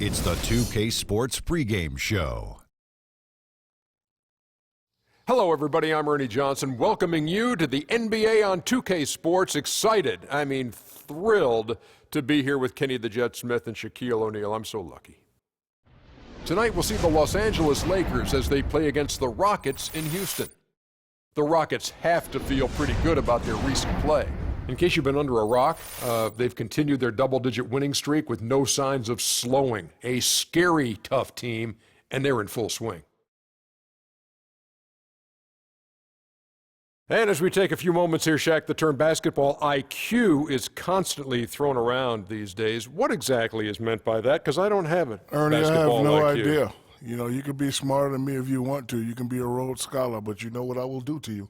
It's the 2K Sports pregame show. Hello, everybody. I'm Ernie Johnson, welcoming you to the NBA on 2K Sports. Excited, thrilled to be here with Kenny the Jet Smith and Shaquille O'Neal. I'm so lucky. Tonight, we'll see the Los Angeles Lakers as they play against the Rockets in Houston. The Rockets have to feel pretty good about their recent play. In case you've been under a rock, they've continued their double-digit winning streak with no signs of slowing. A scary, tough team, and they're in full swing. And as we take a few moments here, Shaq, the term basketball IQ is constantly thrown around these days. What exactly is meant by that? Because I don't have it. Ernie, I have basketball no IQ. idea. You know, you can be smarter than me if you want to. You can be a Rhodes Scholar, but you know what I will do to you.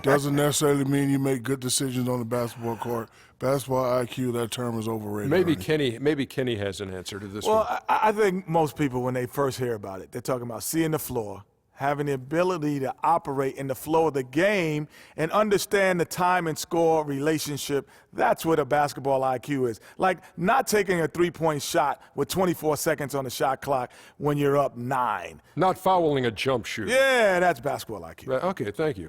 Doesn't necessarily mean you make good decisions on the basketball court. Basketball IQ, that term is overrated. Maybe Kenny has an answer to this one. Well, I think most people, when they first hear about it, they're talking about seeing the floor, having the ability to operate in the flow of the game and understand the time and score relationship. That's what a basketball IQ is. Like not taking a three-point shot with 24 seconds on the shot clock when you're up 9. Not fouling a jump shoot. Yeah, that's basketball IQ. Okay, thank you.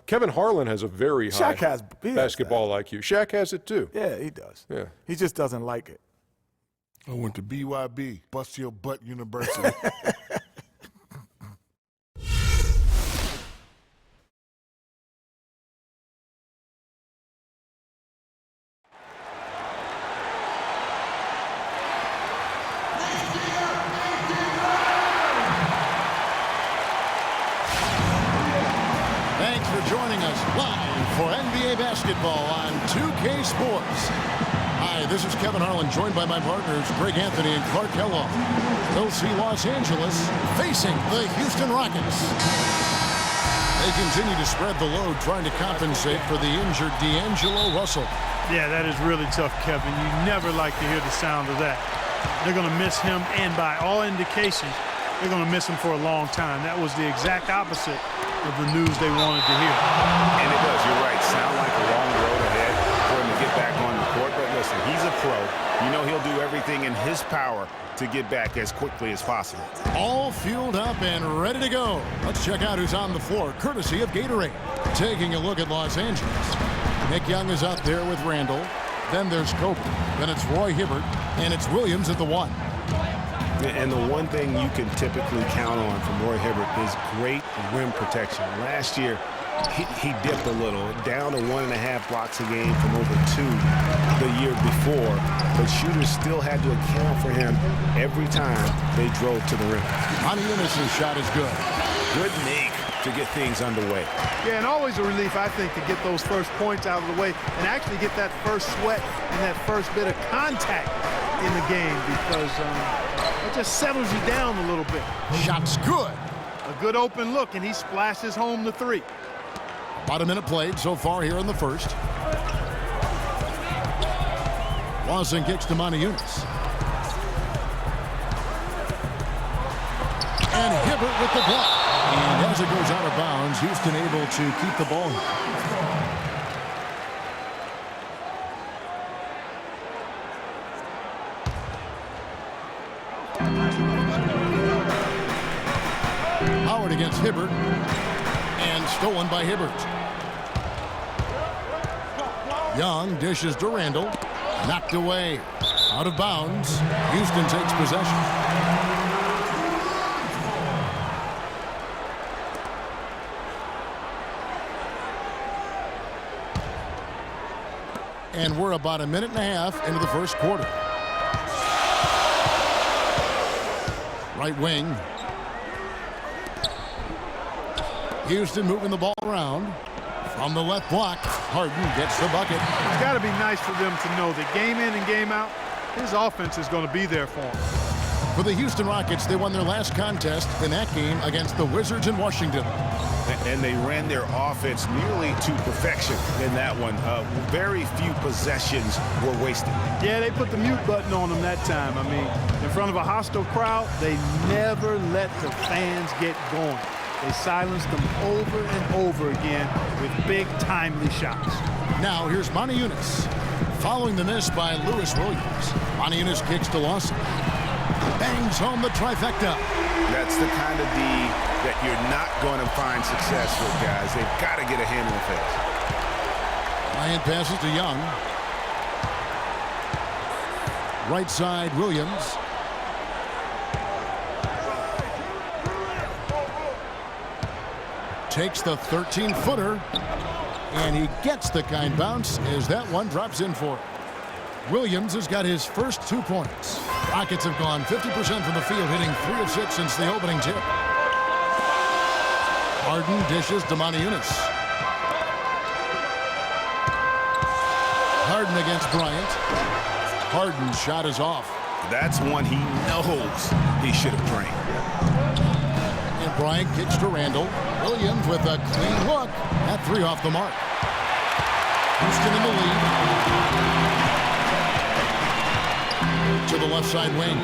Kevin Harlan has a very high basketball IQ. Shaq has it too. Yeah, he does. Yeah. He just doesn't like it. I went to BYB, Bust Your Butt University. Thanks for joining us live for NBA basketball on 2K Sports. Hi, this is Kevin Harlan, joined by my partners Greg Anthony and Clark Kellogg. They'll see Los Angeles facing the Houston Rockets. They continue to spread the load, trying to compensate for the injured D'Angelo Russell. Yeah, that is really tough, Kevin. You never like to hear the sound of that. They're going to miss him, and by all indications, they're going to miss him for a long time. That was the exact opposite of the news they wanted to hear. And it does, you're right, sound like a long road ahead for him to get back on the court. But listen, he's a pro. You know he'll do everything in his power to get back as quickly as possible. All fueled up and ready to go. Let's check out who's on the floor, courtesy of Gatorade. Taking a look at Los Angeles. Nick Young is out there with Randall. Then there's Kobe. Then it's Roy Hibbert. And it's Williams at the 1. And the one thing you can typically count on from Roy Hibbert is great rim protection. Last year, he dipped a little, down to 1.5 blocks a game from over 2 the year before. But shooters still had to account for him every time they drove to the rim. Houaton's shot is good. Good make to get things underway. Yeah, and always a relief, I think, to get those first points out of the way and actually get that first sweat and that first bit of contact in the game, because it just settles you down a little bit. Shot's good. A good open look, and he splashes home the 3. About a minute played so far here in the first. Lawson kicks to Houaton. And Hibbert with the block. And as it goes out of bounds, Houston able to keep the ball. Howard against Hibbert. And stolen by Hibbert. Young dishes to Randall. Knocked away. Out of bounds. Houston takes possession. And we're about a minute and a half into the first quarter. Right wing. Houston moving the ball around. From the left block, Harden gets the bucket. It's got to be nice for them to know that game in and game out, his offense is going to be there for him. For the Houston Rockets, they won their last contest in that game against the Wizards in Washington. And they ran their offense nearly to perfection in that one. Very few possessions were wasted. Yeah, they put the mute button on them that time. I mean, in front of a hostile crowd, they never let the fans get going. They silenced them over and over again with big, timely shots. Now here's Houaton. Following the miss by Lewis Williams, Montiunas kicks to Lawson. Bangs home the trifecta. That's the kind of D that you're not going to find success with, guys. They've got to get a hand in the face. Bryant passes to Young. Right side, Williams. Takes the 13-footer. And he gets the kind bounce as that one drops in for him. Williams has got his first 2 points. Rockets have gone 50% from the field, hitting 3 of 6 since the opening tip. Harden dishes to Montiunas. Harden against Bryant. Harden's shot is off. That's one he knows he should have drained. And Bryant kicks to Randall. Williams with a clean look. That 3 off the mark. Houston in the lead. To the left side wing.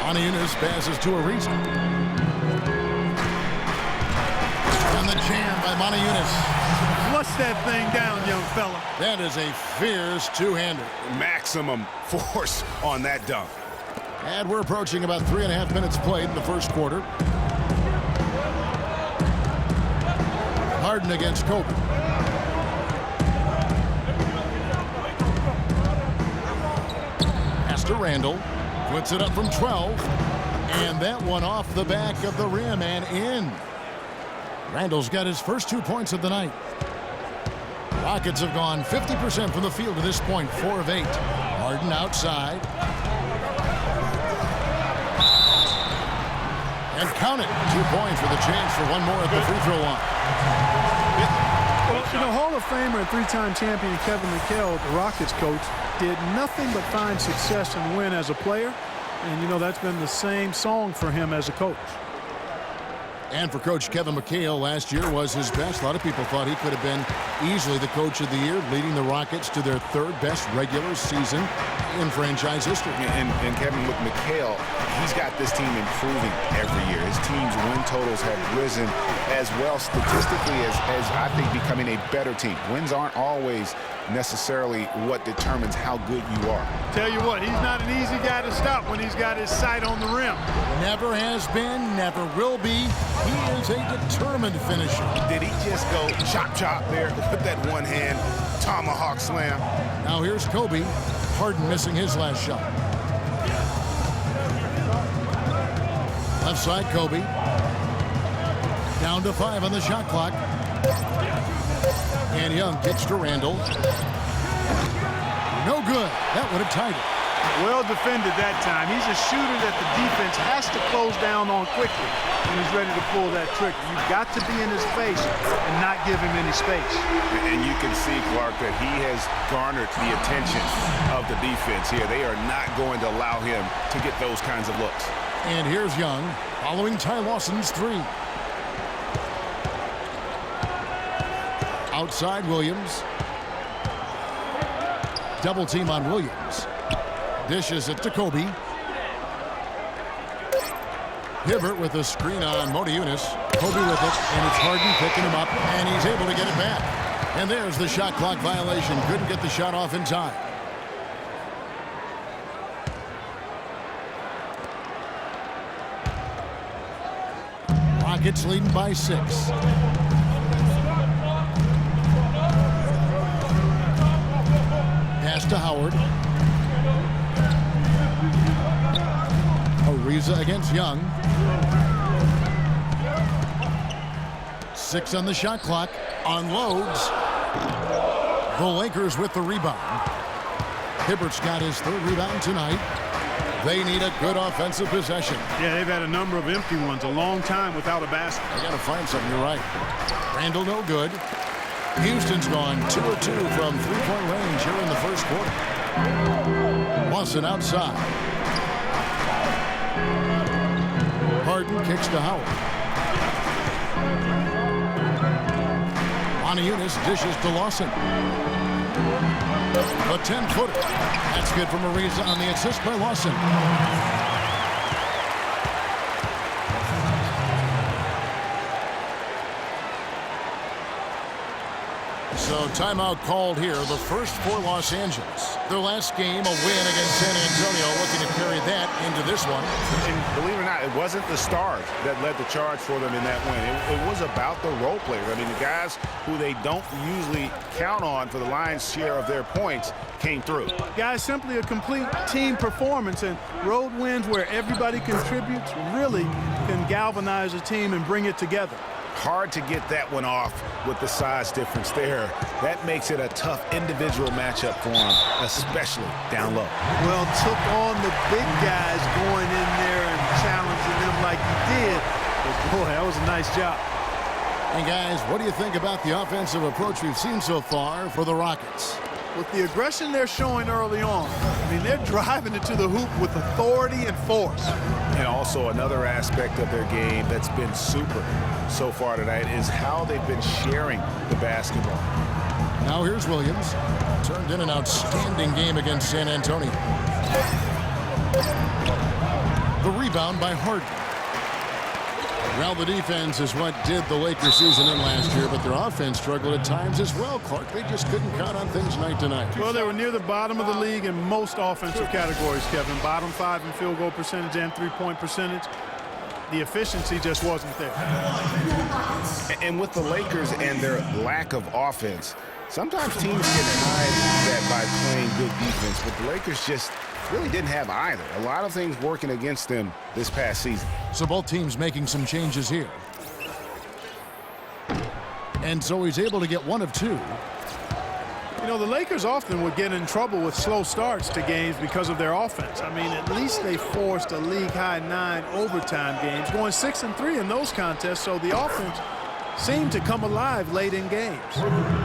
Montiunas passes to Ariza. And the jam by Montiunas. Flush that thing down, young fella. That is a fierce two-hander. Maximum force on that dunk. And we're approaching about 3.5 minutes played in the first quarter. Harden against Kobe. Pass to Randall. Puts it up from 12. And that one off the back of the rim and in. Randall's got his first 2 points of the night. Rockets have gone 50% from the field to this point, 4 of 8. Harden outside. And count it. 2 points with a chance for one more at the free throw line. Well, you know, Hall of Famer and 3-time champion Kevin McHale, the Rockets coach, did nothing but find success and win as a player. And, you know, that's been the same song for him as a coach. And for Coach Kevin McHale, last year was his best. A lot of people thought he could have been easily the coach of the year, leading the Rockets to their 3rd best regular season in franchise history. And Kevin McHale, he's got this team improving every year. His team's win totals have risen as well statistically as I think becoming a better team. Wins aren't always necessarily what determines how good you are. Tell you what, he's not an easy guy to stop when he's got his sight on the rim. Never has been, never will be. He is a determined finisher. Did he just go chop there with that one hand tomahawk slam? Now here's Kobe. Harden missing his last shot. Left side, Kobe. Down to 5 on the shot clock. And Young kicks to Randall. No good. That would have tied it. Well defended that time. He's a shooter that the defense has to close down on quickly when he's ready to pull that trigger. You've got to be in his face and not give him any space. And you can see, Clark, that he has garnered the attention of the defense here. They are not going to allow him to get those kinds of looks. And here's Young following Ty Lawson's 3. Outside Williams. Double team on Williams. Dishes it to Kobe. Hibbert with a screen on Montiunas. Kobe with it, and it's Harden picking him up, and he's able to get it back. And there's the shot clock violation. Couldn't get the shot off in time. Rockets leading by 6. Pass to Howard. Ariza against Young. 6 on the shot clock. Unloads. The Lakers with the rebound. Hibbert's got his 3rd rebound tonight. They need a good offensive possession. Yeah, they've had a number of empty ones, a long time without a basket. They got to find something. You're right. Randall no good. Houston's gone 2 of 2 from 3-point range here in the first quarter. Lawson outside. Harden kicks to Howard. Montiunas dishes to Lawson. A 10-footer. That's good from Ariza on the assist by Lawson. So So timeout called here, the first for Los Angeles. Their last game, a win against San Antonio, looking to carry that into this one. And believe it or not, it wasn't the stars that led the charge for them in that win. It was about the role players. I mean, the guys who they don't usually count on for the lion's share of their points came through. Guys, simply a complete team performance, and road wins where everybody contributes really can galvanize a team and bring it together. Hard to get that one off with the size difference there. That makes it a tough individual matchup for him, especially down low. Well, took on the big guys going in there and challenging them like he did. But boy, that was a nice job. And guys, what do you think about the offensive approach we've seen so far for the Rockets? With the aggression they're showing early on, I mean, they're driving it to the hoop with authority and force. And also another aspect of their game that's been super so far tonight is how they've been sharing the basketball. Now here's Williams. Turned in an outstanding game against San Antonio. The rebound by Houaton. Well, the defense is what did the Lakers season in last year, but their offense struggled at times as well, Clark. They just couldn't count on things night to night. Well, they were near the bottom of the league in most offensive categories, Kevin. Bottom 5 in field goal percentage and three-point percentage. The efficiency just wasn't there. And with the Lakers and their lack of offense, sometimes teams can hide that by playing good defense, but the Lakers just really didn't have either. A lot of things working against them this past season. So both teams making some changes here. And so he's able to get one of two. You know, the Lakers often would get in trouble with slow starts to games because of their offense. I mean, at least they forced a league-high 9 overtime games, going 6-3 in those contests, so the offense seemed to come alive late in games.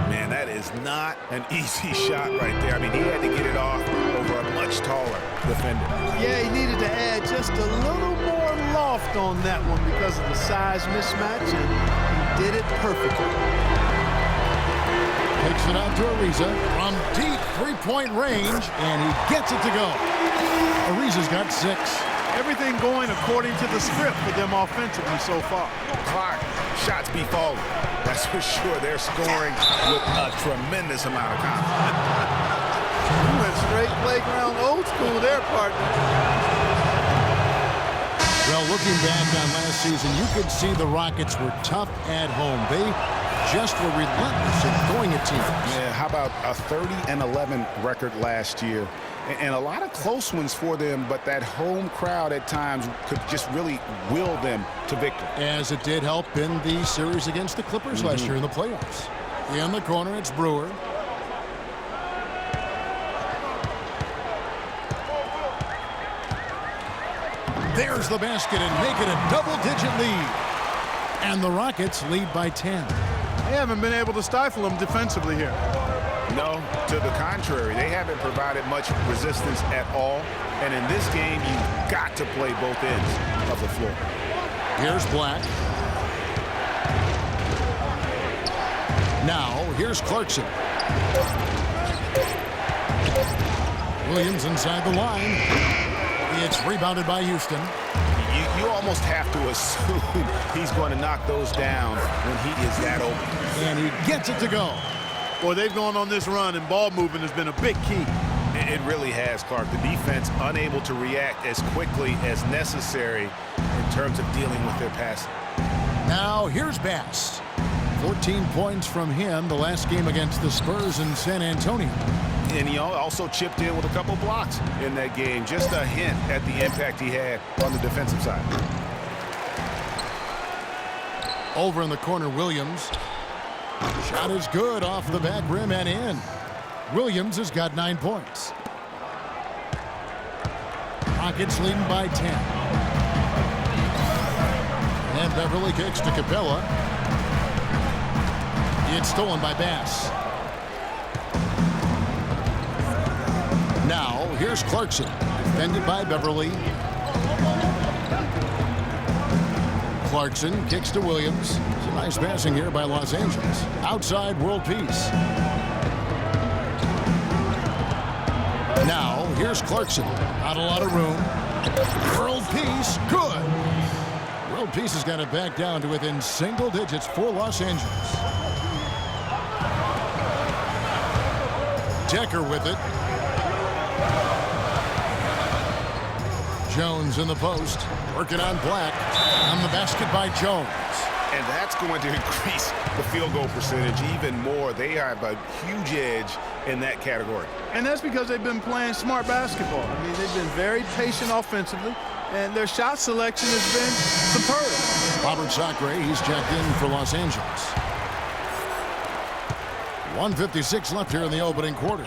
Man, that is not an easy shot right there. I mean, he had to get it off over a much taller defender. Yeah, he needed to add just a little more loft on that one because of the size mismatch, and he did it perfectly. Takes it out to Ariza from deep three-point range, and he gets it to go. Ariza's got 6. Everything going according to the script for them offensively so far. Clark, shots be falling. That's for sure. They're scoring with a tremendous amount of confidence. You went straight playground old school there, partner. Well, looking back on last season, you could see the Rockets were tough at home. They just were relentless in going at teams. Yeah, how about a 30-11 record last year? And a lot of close ones for them, but that home crowd at times could just really will them to victory. As it did help in the series against the Clippers last year in the playoffs. In the corner, it's Brewer. There's the basket and make it a double-digit lead. And the Rockets lead by 10. They haven't been able to stifle them defensively here. No, to the contrary. They haven't provided much resistance at all. And in this game, you've got to play both ends of the floor. Here's Black. Now, here's Clarkson. Williams inside the line. It's rebounded by Houston. You almost have to assume he's going to knock those down when he is that open. And he gets it to go. Boy, they've gone on this run, and ball movement has been a big key. It really has, Clark. The defense unable to react as quickly as necessary in terms of dealing with their passing. Now, here's Bass. 14 points from him the last game against the Spurs in San Antonio. And he also chipped in with a couple blocks in that game. Just a hint at the impact he had on the defensive side. Over in the corner, Williams. Shot is good off the back rim and in. Williams has got 9 points. Rockets leading by 10. And Beverly kicks to Capella. It's stolen by Bass. Now, here's Clarkson, defended by Beverly. Clarkson kicks to Williams. Some nice passing here by Los Angeles. Outside, world peace. Now, here's Clarkson. Not a lot of room. World peace, good. World peace has got it back down to within single digits for Los Angeles. Decker with it. Jones in the post, working on Black. On the basket by Jones. And that's going to increase the field goal percentage even more. They have a huge edge in that category. And that's because they've been playing smart basketball. I mean, they've been very patient offensively, and their shot selection has been superb. Robert Sacre, he's checked in for Los Angeles. 1:56 left here in the opening quarter.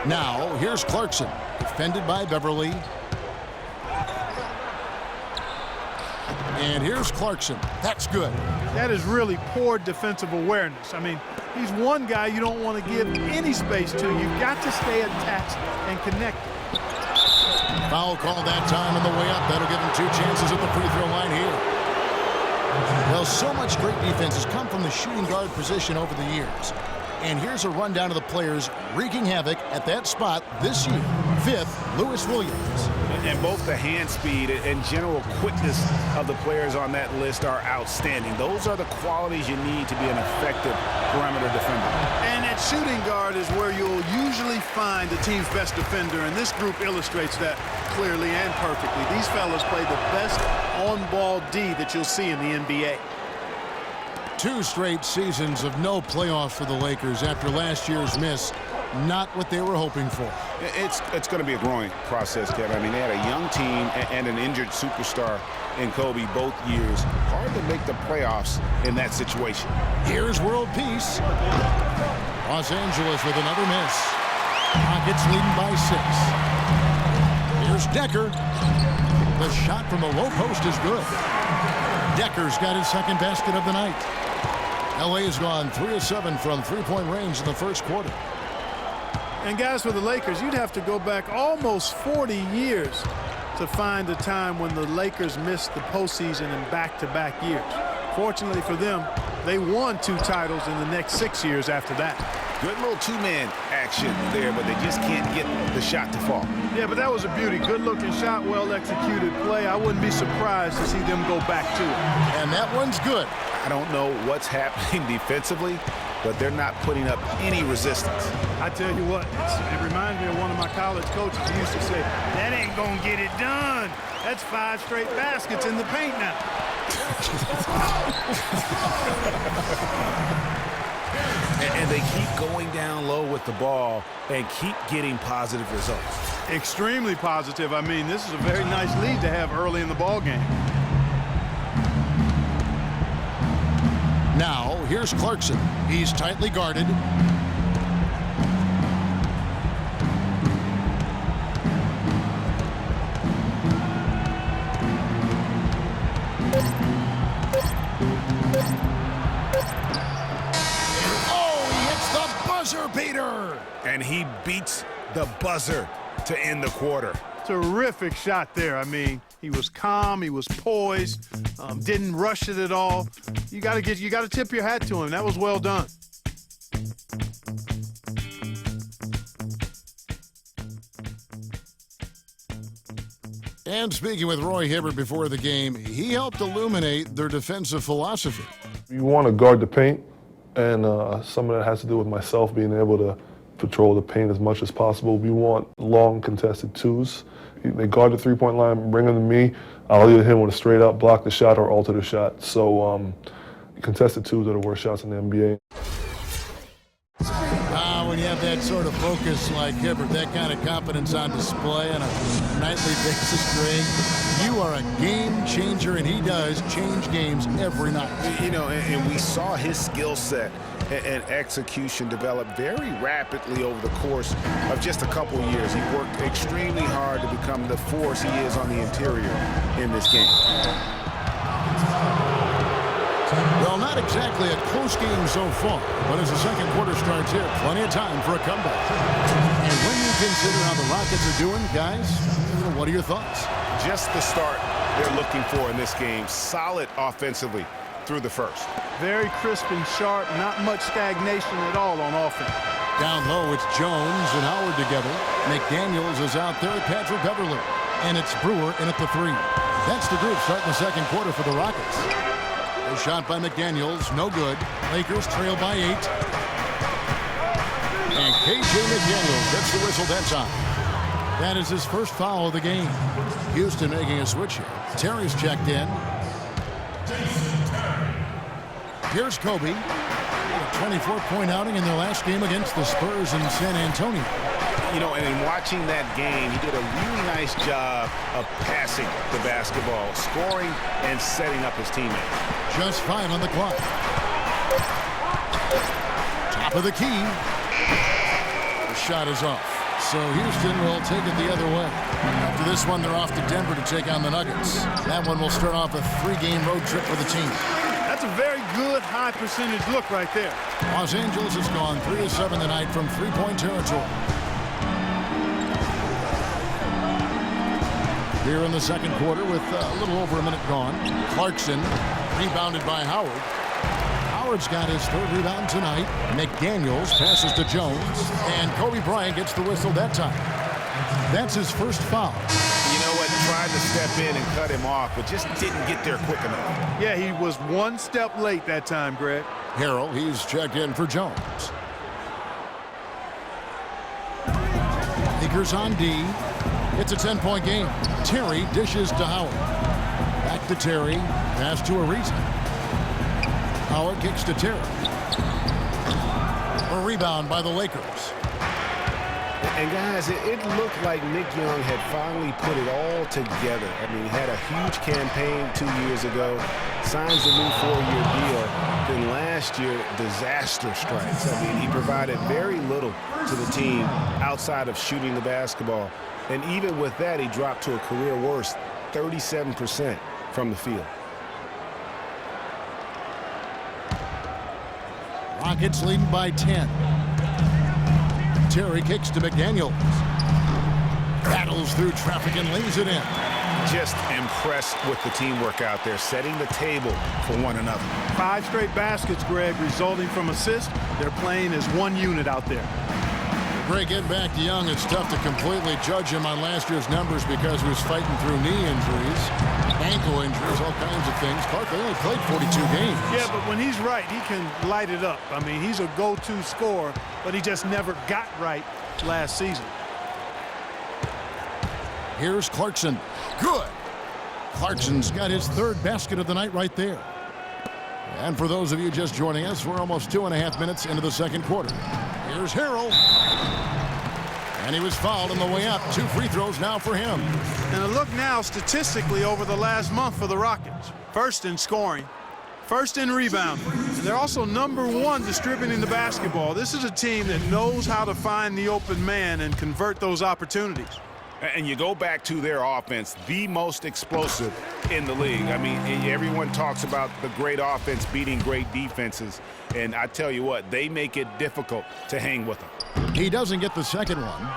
Now, here's Clarkson, defended by Beverly. And here's Clarkson. That's good. That is really poor defensive awareness. I mean, he's one guy you don't want to give any space to. You've got to stay attached and connected. Foul call that time on the way up. That'll give him 2 chances at the free throw line here. Well, so much great defense has come from the shooting guard position over the years. And here's a rundown of the players wreaking havoc at that spot this year. 5th, Lewis Williams. And both the hand speed and general quickness of the players on that list are outstanding. Those are the qualities you need to be an effective perimeter defender. And at shooting guard is where you'll usually find the team's best defender, and this group illustrates that clearly and perfectly. These fellas play the best on-ball D that you'll see in the NBA. 2 straight seasons of no playoffs for the Lakers after last year's miss. Not what they were hoping for. It's going to be a growing process, Kevin. I mean, they had a young team and an injured superstar in Kobe both years. Hard to make the playoffs in that situation. Here's world peace. Los Angeles with another miss. Rockets leading by 6. Here's Decker. The shot from the low post is good. Decker's got his 2nd basket of the night. LA has gone 3 of 7 from three-point range in the first quarter. And guys, for the Lakers, you'd have to go back almost 40 years to find a time when the Lakers missed the postseason in back-to-back years. Fortunately for them, they won 2 titles in the next 6 years after that. Good little 2-man action there, but they just can't get the shot to fall. Yeah, but that was a beauty. Good-looking shot, well-executed play. I wouldn't be surprised to see them go back to it. And that one's good. I don't know what's happening defensively, but they're not putting up any resistance. I tell you what, it reminds me of one of my college coaches who used to say, that ain't gonna get it done. That's 5 straight baskets in the paint now. And they keep going down low with the ball and keep getting positive results. Extremely positive. I mean, this is a very nice lead to have early in the ball game. Now, here's Clarkson. He's tightly guarded. Beater. And he beats the buzzer to end the quarter. Terrific shot there. I mean, he was calm, he was poised, didn't rush it at all. You got to tip your hat to him. That was well done. And speaking with Roy Hibbert before the game, he helped illuminate their defensive philosophy. You want to guard the paint. And some of that has to do with myself being able to patrol the paint as much as possible. We want long contested 2s. They guard the 3-point line, bring them to me. I'll either hit him with a straight up, block the shot, or alter the shot. So contested 2s are the worst shots in the NBA. When you have that sort of focus like Hibbert, that kind of confidence on display on a nightly basis, Greg, you are a game changer, and he does change games every night. You know, and we saw his skill set and execution develop very rapidly over the course of just a couple years. He worked extremely hard to become the force he is on the interior in this game. Well, not exactly a close game so far, but as the second quarter starts here, plenty of time for a comeback. And when you consider how the Rockets are doing, guys, what are your thoughts? Just the start they're looking for in this game. Solid offensively through the first. Very crisp and sharp, not much stagnation at all on offense. Down low, it's Jones and Howard together. McDaniels is out there, Patrick Beverly. And it's Brewer in at the 3. That's the group starting the second quarter for the Rockets. A shot by McDaniels, no good. Lakers trail by 8. And KJ McDaniels gets the whistle that time. That is his first foul of the game. Houston making a switch here. Terry's checked in. Here's Kobe. A 24-point outing in their last game against the Spurs in San Antonio. You know, and in watching that game, he did a really nice job of passing the basketball, scoring, and setting up his teammates. Just 5 on the clock. Top of the key. The shot is off. So Houston will take it the other way. After this one, they're off to Denver to take on the Nuggets. That one will start off a 3-game road trip for the team. That's a very good high percentage look right there. Los Angeles has gone 3 of 7 tonight from 3-point territory. Here in the second quarter with a little over a minute gone. Clarkson rebounded by Howard. Howard's got his 3rd rebound tonight. McDaniels passes to Jones. And Kobe Bryant gets the whistle that time. That's his first foul. You know what? Tried to step in and cut him off, but just didn't get there quick enough. Yeah, he was 1 step late that time, Greg. Harrell, he's checked in for Jones. Lakers on D. It's a 10-point game. Terry dishes to Howard. Back to Terry. Pass to Ariza. Howard kicks to Terry. A rebound by the Lakers. And guys, it looked like Nick Young had finally put it all together. I mean, he had a huge campaign 2 years ago, signs a new 4-year deal. Then last year, disaster strikes. I mean, he provided very little to the team outside of shooting the basketball. And even with that, he dropped to a career worst, 37% from the field. Rockets leading by 10. Terry kicks to McDaniels. Battles through traffic and lays it in. Just impressed with the teamwork out there, setting the table for one another. 5 straight baskets, Greg, resulting from assists. They're playing as one unit out there. Greg, getting back to Young, it's tough to completely judge him on last year's numbers because he was fighting through knee injuries, ankle injuries, all kinds of things. Clark, they only played 42 games. Yeah, but when he's right, he can light it up. I mean, he's a go-to scorer, but he just never got right last season. Here's Clarkson. Good. Clarkson's got his 3rd basket of the night right there. And for those of you just joining us, we're almost 2.5 minutes into the second quarter. Here's Harrell. And he was fouled on the way up. 2 free throws now for him. And a look now statistically over the last month for the Rockets. 1st in scoring, 1st in rebounding. And they're also #1 distributing the basketball. This is a team that knows how to find the open man and convert those opportunities. And you go back to their offense, the most explosive in the league. I mean, everyone talks about the great offense beating great defenses. And I tell you what, they make it difficult to hang with them. He doesn't get the second one.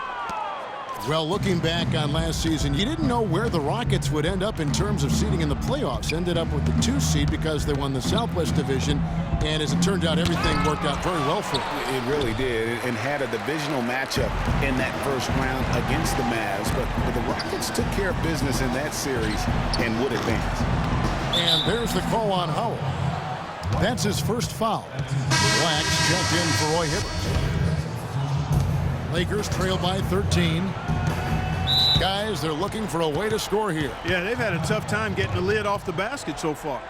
Well, looking back on last season, you didn't know where the Rockets would end up in terms of seeding in the playoffs. Ended up with the 2 seed because they won the Southwest Division. And as it turned out, everything worked out very well for them. It really did, and had a divisional matchup in that first round against the Mavs. But the Rockets took care of business in that series and would advance. And there's the call on Howard. That's his first foul. Blacks checked in for Roy Hibbert. Lakers trail by 13. Guys, they're looking for a way to score here. Yeah, they've had a tough time getting the lid off the basket so far.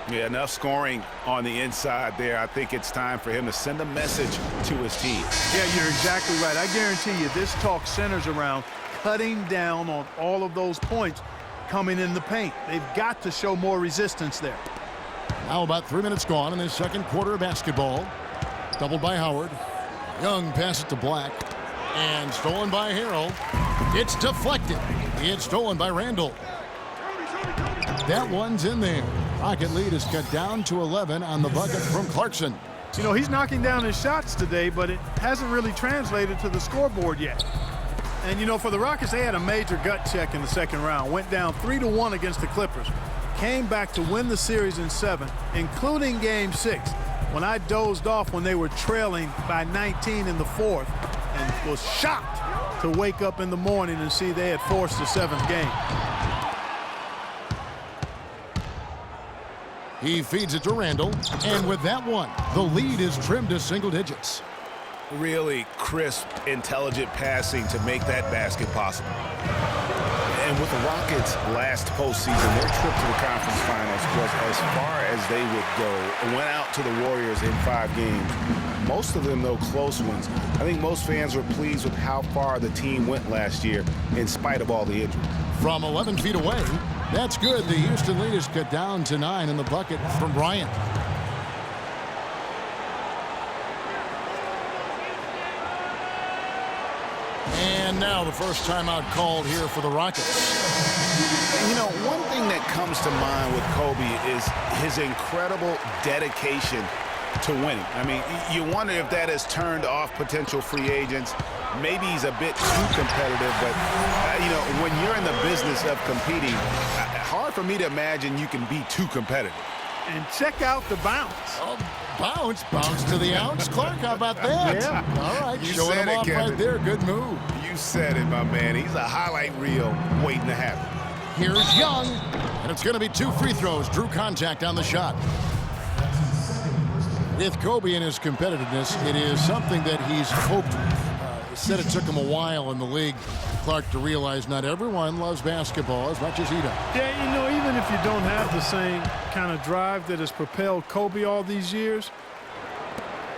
Yeah, enough scoring on the inside there. I think it's time for him to send a message to his team. Yeah, you're exactly right. I guarantee you this talk centers around cutting down on all of those points coming in the paint. They've got to show more resistance there. Now about 3 minutes gone in this second quarter of basketball. Doubled by Howard. Young passes to Black. And stolen by Harrell. It's deflected. It's stolen by Randall. That one's in there. Rocket lead is cut down to 11 on the bucket from Clarkson. You know, he's knocking down his shots today, but it hasn't really translated to the scoreboard yet. And, you know, for the Rockets, they had a major gut check in the second round. Went down 3-1 against the Clippers. Came back to win the series in 7, including Game 6, when I dozed off when they were trailing by 19 in the 4th and was shocked to wake up in the morning and see they had forced the 7th game. He feeds it to Randall, and with that one, the lead is trimmed to single digits. Really crisp, intelligent passing to make that basket possible. And with the Rockets' last postseason, their trip to the conference finals was as far as they would go. And went out to the Warriors in 5 games. Most of them, though, close ones. I think most fans were pleased with how far the team went last year, in spite of all the injuries. From 11 feet away, that's good. The Houston lead is cut down to 9 in the bucket from Bryant. And now the first timeout called here for the Rockets. You know, one thing that comes to mind with Kobe is his incredible dedication to winning. I mean, you wonder if that has turned off potential free agents. Maybe he's a bit too competitive, but, you know, when you're in the business of competing, hard for me to imagine you can be too competitive. And check out the bounce. Oh, bounce to the ounce. Clark, how about that? Yeah. All right, You showing said him it, off Kevin. right there. Good move. You said it, my man. He's a highlight reel waiting to happen. Here's Young, and it's going to be 2 free throws. Drew contact on the shot. With Kobe and his competitiveness, it is something that he's hoped. Said it took him a while in the league, Clark, to realize not everyone loves basketball as much as he does. Yeah, you know, even if you don't have the same kind of drive that has propelled Kobe all these years,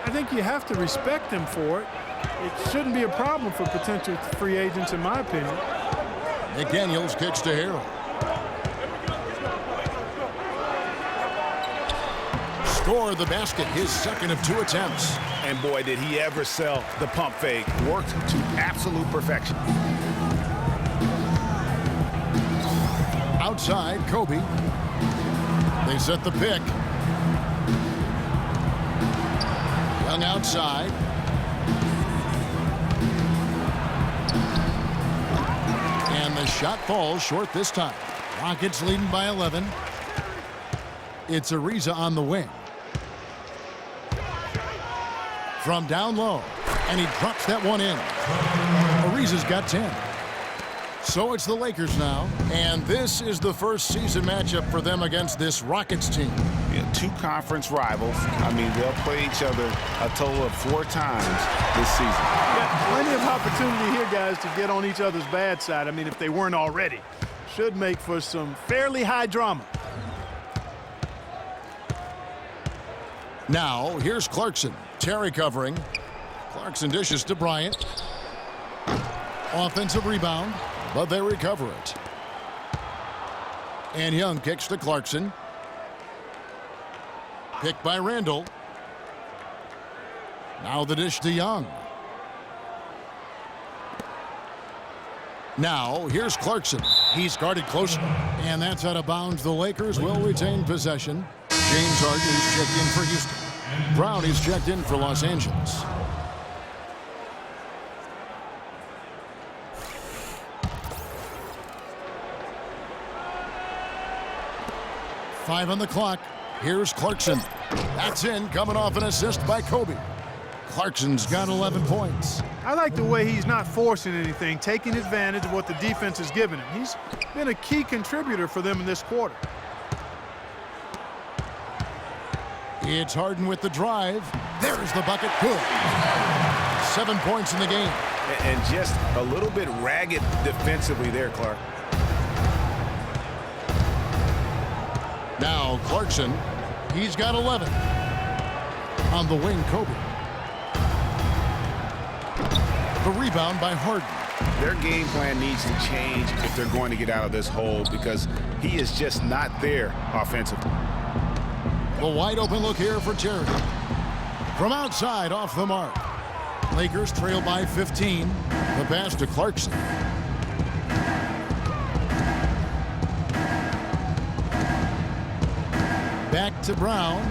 I think you have to respect him for it. It shouldn't be a problem for potential free agents, in my opinion. McDaniels kicks to Harrell. Score the basket, his second of 2 attempts. And boy, did he ever sell the pump fake. Worked to absolute perfection. Outside, Kobe. They set the pick. Young outside. And the shot falls short this time. Rockets leading by 11. It's Ariza on the wing. From down low, and he drops that one in. Ariza's got 10. So it's the Lakers now, and this is the first season matchup for them against this Rockets team. Yeah, 2 conference rivals. I mean, they'll play each other a total of 4 times this season. Yeah, plenty of opportunity here, guys, to get on each other's bad side. I mean, if they weren't already. Should make for some fairly high drama. Now, here's Clarkson. Terry covering. Clarkson dishes to Bryant. Offensive rebound, but they recover it. And Young kicks to Clarkson. Picked by Randall. Now the dish to Young. Now, here's Clarkson. He's guarded closely, and that's out of bounds. The Lakers will retain possession. James Harden is checked in for Houston. Brown is checked in for Los Angeles. Five on the clock. Here's Clarkson. That's in, coming off an assist by Kobe. Clarkson's got 11 points. I like the way he's not forcing anything, taking advantage of what the defense has given him. He's been a key contributor for them in this quarter. It's Harden with the drive. There's the bucket. Good. 7 points in the game. And just a little bit ragged defensively there, Clark. Now Clarkson. He's got 11. On the wing, Kobe. The rebound by Harden. Their game plan needs to change if they're going to get out of this hole because he is just not there offensively. The wide open look here for Terry. From outside, off the mark. Lakers trail by 15. The pass to Clarkson. Back to Brown.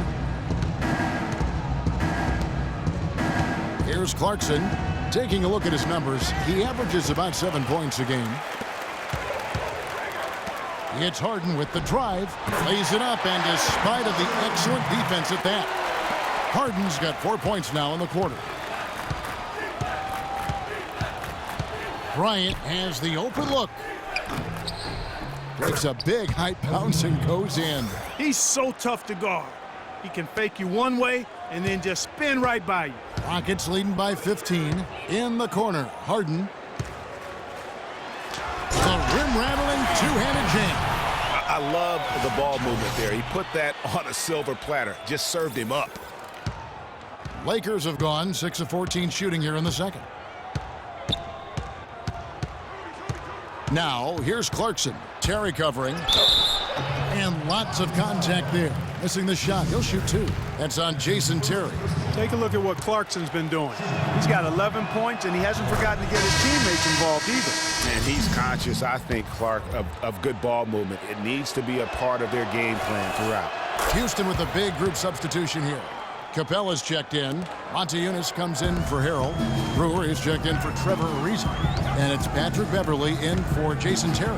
Here's Clarkson. Taking a look at his numbers, he averages about 7 points a game. It's Harden with the drive, lays it up, and despite of the excellent defense at that, Harden's got 4 points now in the quarter. Bryant has the open look. Breaks a big high bounce and goes in. He's so tough to guard. He can fake you one way and then just spin right by you. Rockets leading by 15. In the corner, Harden. The rim-rattling two-handed jam. I love the ball movement there. He put that on a silver platter. Just served him up. Lakers have gone 6 of 14 shooting here in the second. Now, here's Clarkson. Terry covering. And lots of contact there. Missing the shot. He'll shoot 2. That's on Jason Terry. Take a look at what Clarkson's been doing. He's got 11 points, and he hasn't forgotten to get his teammates involved either. And he's conscious, I think, Clark, of good ball movement. It needs to be a part of their game plan throughout. Houston with a big group substitution here. Capella's checked in. Montejunas comes in for Harrell. Brewer is checked in for Trevor Ariza. And it's Patrick Beverly in for Jason Terry.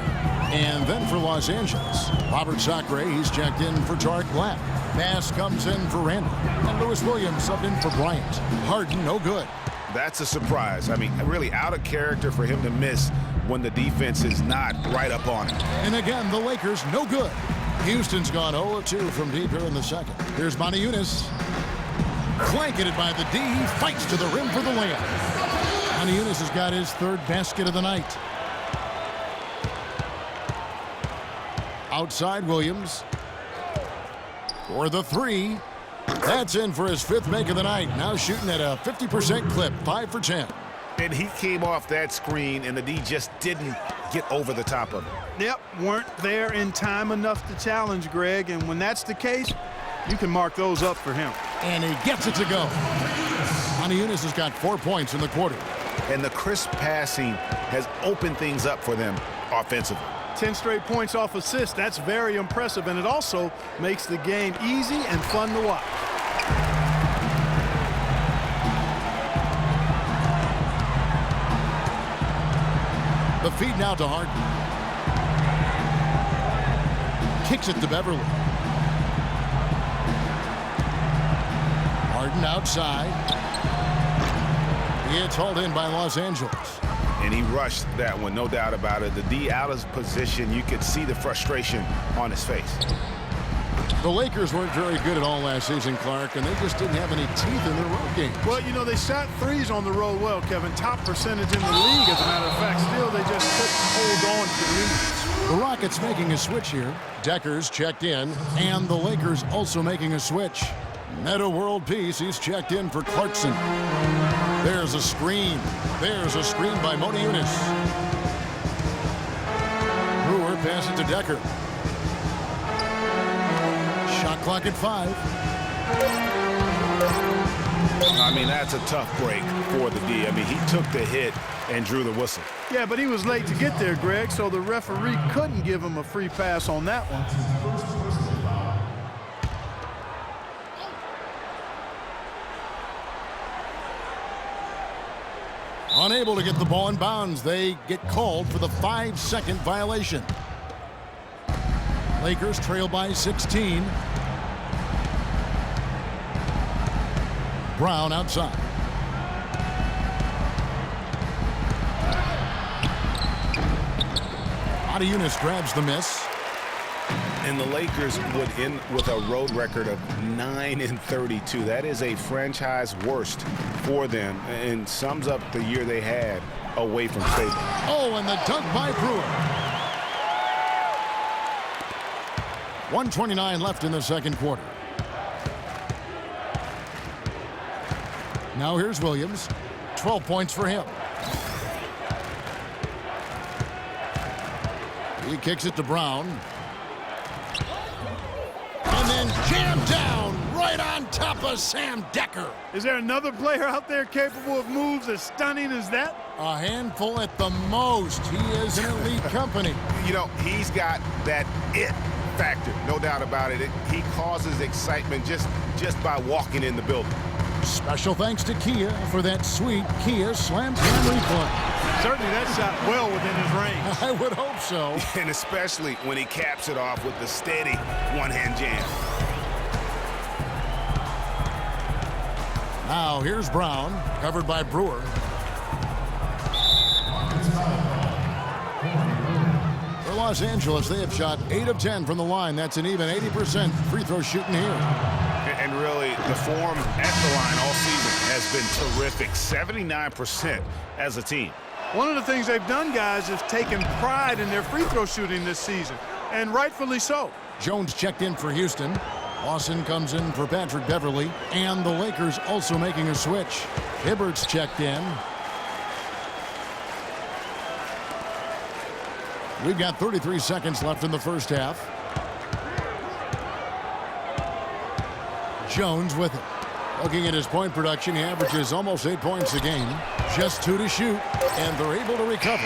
And then for Los Angeles, Robert Sacre, he's checked in for Tarek Black. Bass comes in for Randall. And Lewis Williams subbed in for Bryant. Harden, no good. That's a surprise. I mean, really out of character for him to miss when the defense is not right up on him. And again, the Lakers, no good. Houston's gone 0-2 from deep here in the second. Here's Montejunas. Blanketed by the D. He fights to the rim for the layup. Montejunas has got his 3rd basket of the night. Outside Williams. For the 3. That's in for his 5th make of the night. Now shooting at a 50% clip, 5 for 10. And he came off that screen, and the D just didn't get over the top of him. Yep, weren't there in time enough to challenge Greg, and when that's the case, you can mark those up for him. And he gets it to go. Montejunas has got 4 points in the quarter. And the crisp passing has opened things up for them offensively. 10 straight points off assists, that's very impressive, and it also makes the game easy and fun to watch. The feed now to Harden. Kicks it to Beverly. Harden outside. It's hauled in by Los Angeles. And he rushed that one, no doubt about it. The D out of position, you could see the frustration on his face. The Lakers weren't very good at all last season, Clark, and they just didn't have any teeth in their road game. Well, you know, they shot threes on the road well, Kevin. Top percentage in the league, as a matter of fact. Still, they just couldn't hold on to leads. The Rockets making a switch here. Decker's checked in, and the Lakers also making a switch. Meta World Peace, he's checked in for Clarkson. There's a screen. There's a screen by Montejunas. Brewer passes to Decker. Shot clock at 5. I mean, that's a tough break for the D. I mean, he took the hit and drew the whistle. Yeah, but he was late to get there, Greg, so the referee couldn't give him a free pass on that one. Unable to get the ball in bounds. They get called for the 5-second violation. Lakers trail by 16. Brown outside. Montejunas grabs the miss. And the Lakers would end with a road record of 9-32. That is a franchise worst for them and sums up the year they had away from state. Oh, and the dunk by Brewer. 1:29 left in the second quarter. Now here's Williams. 12 points for him. He kicks it to Brown. And then jammed down right on top of Sam Decker. Is there another player out there capable of moves as stunning as that? A handful at the most. He is an elite company. You know, he's got that it factor, no doubt about it. He causes excitement just by walking in the building. Special thanks to Kia for that sweet Kia Slam Jam replay. Certainly that shot well within his range. I would hope so. And especially when he caps it off with the steady one-hand jam. Now here's Brown, covered by Brewer. For Los Los Angeles, they have shot 8 of 10 from the line. That's an even 80% free throw shooting here. And really, the form at the line all season has been terrific. 79% as a team. One of the things they've done, guys, is taken pride in their free throw shooting this season, and rightfully so. Jones checked in for Houston. Lawson comes in for Patrick Beverly. And the Lakers also making a switch. Hibbert's checked in. We've got 33 seconds left in the first half. Jones with it. Looking at his point production, he averages almost 8 points a game. Just 2 to shoot, and they're able to recover.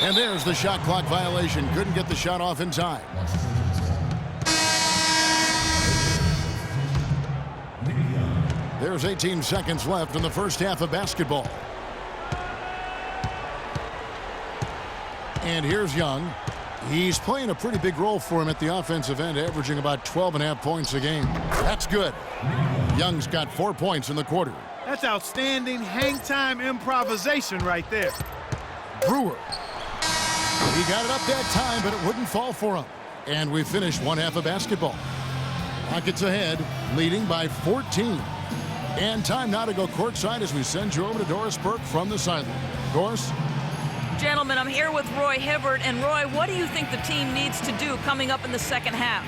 And there's the shot clock violation. Couldn't get the shot off in time. There's 18 seconds left in the first half of basketball. And here's Young. He's playing a pretty big role for him at the offensive end, averaging about 12.5 points a game. That's good. Young's got 4 points in the quarter. That's outstanding hang-time improvisation right there. Brewer. He got it up that time, but it wouldn't fall for him. And we finished one half of basketball. Rockets ahead, leading by 14. And time now to go courtside as we send you over to Doris Burke from the sideline. Doris? Gentlemen, I'm here with Roy Hibbert. And Roy, what do you think the team needs to do coming up in the second half?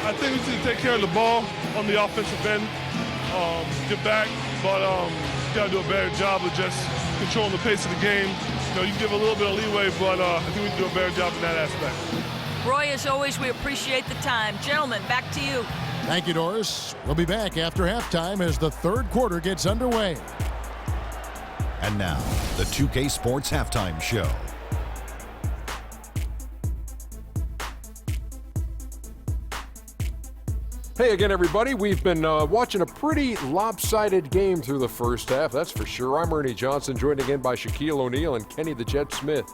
I think we need to take care of the ball on the offensive end, get back, but got to do a better job of just controlling the pace of the game. You know, you give a little bit of leeway, but I think we can do a better job in that aspect. Roy, as always, we appreciate the time. Gentlemen, back to you. Thank you, Doris. We'll be back after halftime as the third quarter gets underway. And now, the 2K Sports Halftime Show. Hey again, everybody. We've been watching a pretty lopsided game through the first half, that's for sure. I'm Ernie Johnson, joined again by Shaquille O'Neal and Kenny the Jet Smith.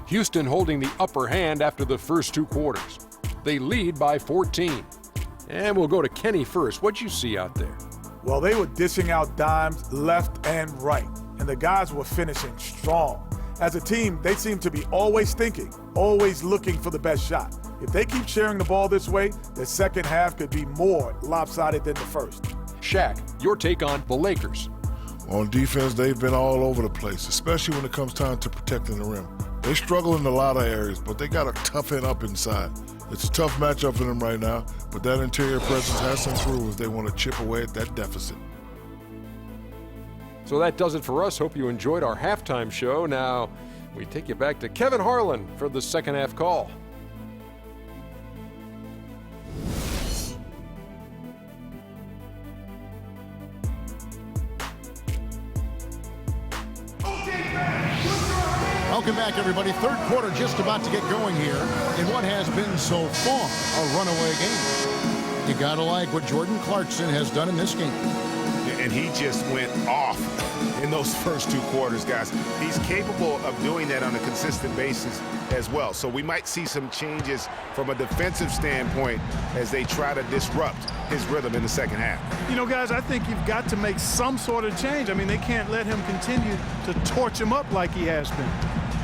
Houston holding the upper hand after the first 2 quarters. They lead by 14. And we'll go to Kenny first. What'd you see out there? Well, they were dishing out dimes left and right, and the guys were finishing strong. As a team, they seem to be always thinking, always looking for the best shot. If they keep sharing the ball this way, the second half could be more lopsided than the first. Shaq, your take on the Lakers. On defense, they've been all over the place, especially when it comes time to protecting the rim. They struggle in a lot of areas, but they got to toughen up inside. It's a tough matchup for them right now, but that interior presence has to improve if they want to chip away at that deficit. So that does it for us. Hope you enjoyed our halftime show. Now we take you back to Kevin Harlan for the second half call. Welcome back, everybody. Third quarter just about to get going here in what has been so far a runaway game. You gotta like what Jordan Clarkson has done in this game. And he just went off in those first 2 quarters, guys. He's capable of doing that on a consistent basis as well. So we might see some changes from a defensive standpoint as they try to disrupt his rhythm in the second half. You know, guys, I think you've got to make some sort of change. I mean, they can't let him continue to torch him up like he has been.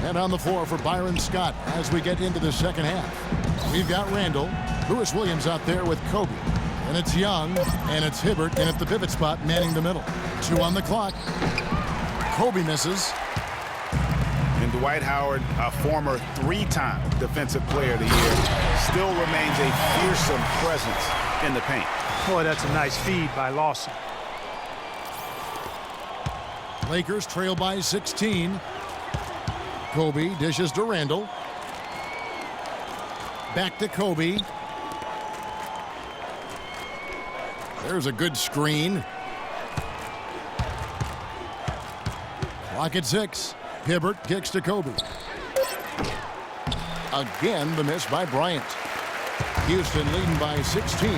And on the floor for Byron Scott as we get into the second half. We've got Randall, Lewis Williams out there with Kobe. And it's Young, and it's Hibbert, and at the pivot spot, manning the middle. 2 on the clock. Kobe misses. And Dwight Howard, a former 3-time Defensive Player of the Year, still remains a fearsome presence in the paint. Boy, that's a nice feed by Lawson. Lakers trail by 16. Kobe dishes to Randall. Back to Kobe. There's a good screen. Clock at 6. Hibbert kicks to Kobe. Again, the miss by Bryant. Houston leading by 16.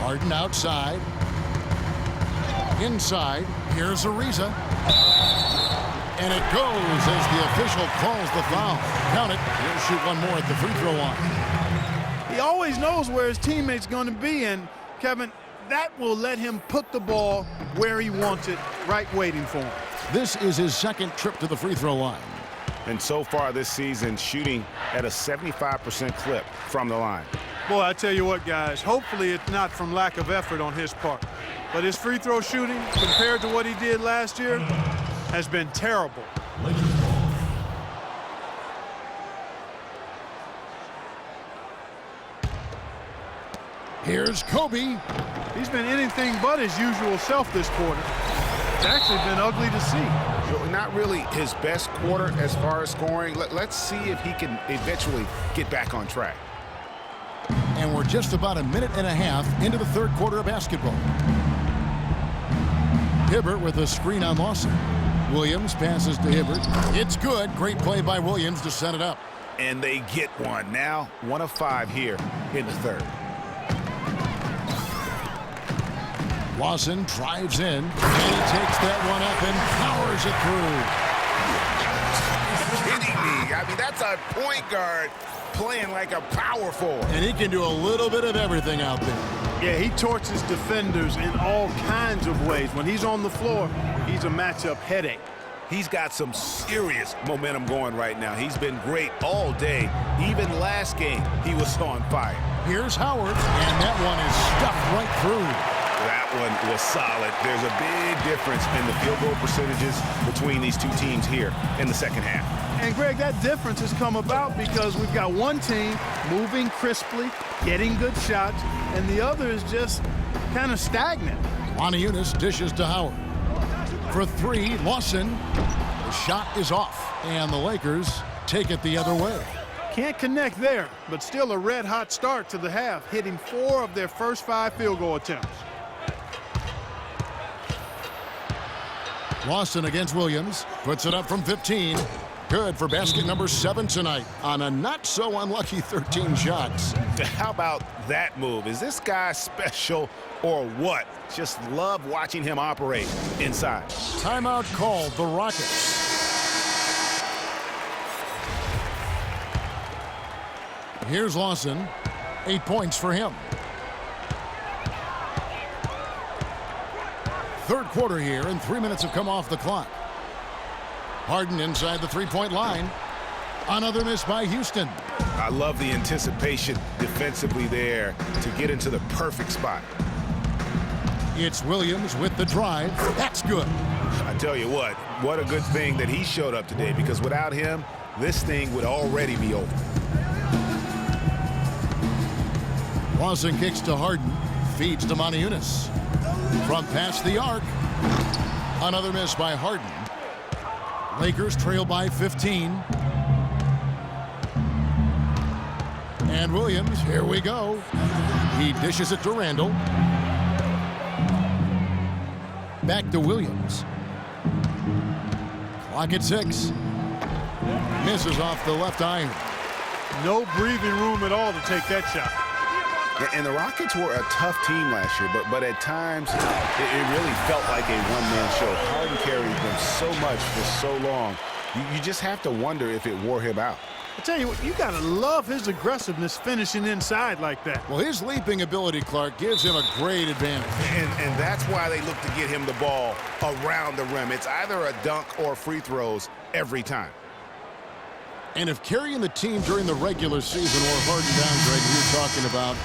Harden outside. Inside. Here's Ariza. And it goes as the official calls the foul. Count it. He'll shoot one more at the free throw line. He always knows where his teammate's going to be, and Kevin, that will let him put the ball where he wants it, right waiting for him. This is his second trip to the free throw line. And so far this season, shooting at a 75% clip from the line. Boy, I tell you what, guys, hopefully it's not from lack of effort on his part. But his free throw shooting, compared to what he did last year, has been terrible. Here's Kobe. He's been anything but his usual self this quarter. It's actually been ugly to see. Not really his best quarter as far as scoring. Let's see if he can eventually get back on track. And we're just about a minute and a half into the third quarter of basketball. Hibbert with a screen on Lawson. Williams passes to Hibbert. It's good. Great play by Williams to set it up. And they get one. Now 1 of 5 here in the third. Lawson drives in, and he takes that one up and powers it through. Kidding me? I mean, that's a point guard playing like a power forward. And he can do a little bit of everything out there. Yeah, he torches defenders in all kinds of ways. When he's on the floor, he's a matchup headache. He's got some serious momentum going right now. He's been great all day. Even last game, he was on fire. Here's Howard, and that one is stuffed right through. That one was solid. There's a big difference in the field goal percentages between these two teams here in the second half. And, Greg, that difference has come about because we've got one team moving crisply, getting good shots, and the other is just kind of stagnant. Moniunas dishes to Howard. For 3, Lawson. The shot is off, and the Lakers take it the other way. Can't connect there, but still a red-hot start to the half, hitting 4 of their first 5 field goal attempts. Lawson against Williams. Puts it up from 15. Good for basket number 7 tonight on a not-so-unlucky 13 shots. How about that move? Is this guy special or what? Just love watching him operate inside. Timeout called the Rockets. Here's Lawson. 8 points for him. Third quarter here, and 3 minutes have come off the clock. Harden inside the three-point line. Another miss by Houston. I love the anticipation defensively there to get into the perfect spot. It's Williams with the drive. That's good. I tell you what a good thing that he showed up today, because without him, this thing would already be over. Lawson kicks to Harden. Feeds to Moniunas. From past the arc. Another miss by Harden. Lakers trail by 15. And Williams, here we go. He dishes it to Randall. Back to Williams. Clock at 6. Misses off the left iron. No breathing room at all to take that shot. And the Rockets were a tough team last year, but at times it really felt like a one-man show. Harden carried them so much for so long. You just have to wonder if it wore him out. I tell you what, you got to love his aggressiveness finishing inside like that. Well, his leaping ability, Clark, gives him a great advantage. And that's why they look to get him the ball around the rim. It's either a dunk or free throws every time. And if carrying the team during the regular season or Harden down, Greg, you're talking about,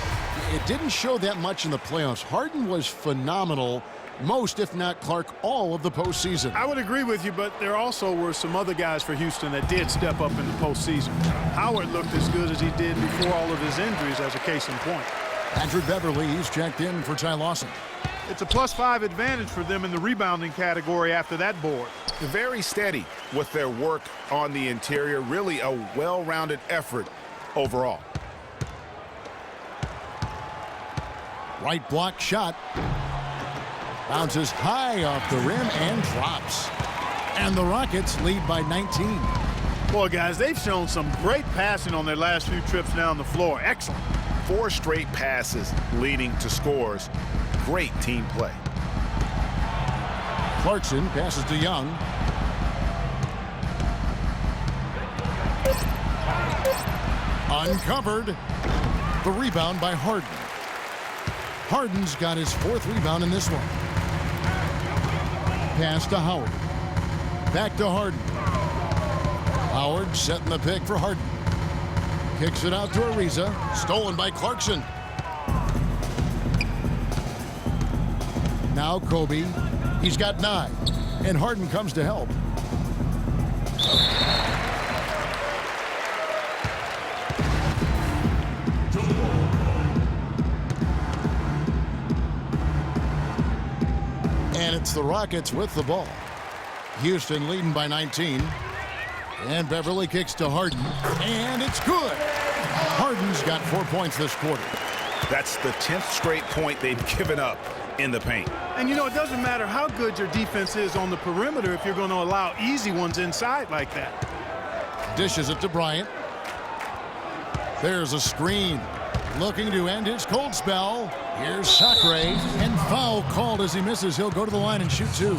it didn't show that much in the playoffs. Harden was phenomenal most, if not Clark, all of the postseason. I would agree with you, but there also were some other guys for Houston that did step up in the postseason. Howard looked as good as he did before all of his injuries, as a case in point. Patrick Beverly, he's checked in for Ty Lawson. It's a +5 advantage for them in the rebounding category after that board. Very steady with their work on the interior. Really a well-rounded effort overall. Right block shot. Bounces high off the rim and drops. And the Rockets lead by 19. Boy, guys, they've shown some great passing on their last few trips down the floor. Excellent. 4 straight passes leading to scores. Great team play. Clarkson passes to Young. Uncovered. The rebound by Harden. Harden's got his 4th rebound in this one. Pass to Howard. Back to Harden. Howard setting the pick for Houaton. Kicks it out to AARGH. Stolen by Clarkson. Now Kobe. He's got 9. And Houaton comes to help. And it's the Rockets with the ball. Houston leading by 19. And Beverly kicks to Houaton. And it's good. Harden's got 4 points this quarter. That's the 10th straight point they've given up in the paint. And you know, it doesn't matter how good your defense is on the perimeter if you're going to allow easy ones inside like that. Dishes it to Bryant. There's a screen. Looking to end his cold spell. Here's Sacre. And foul called as he misses. He'll go to the line and shoot 2.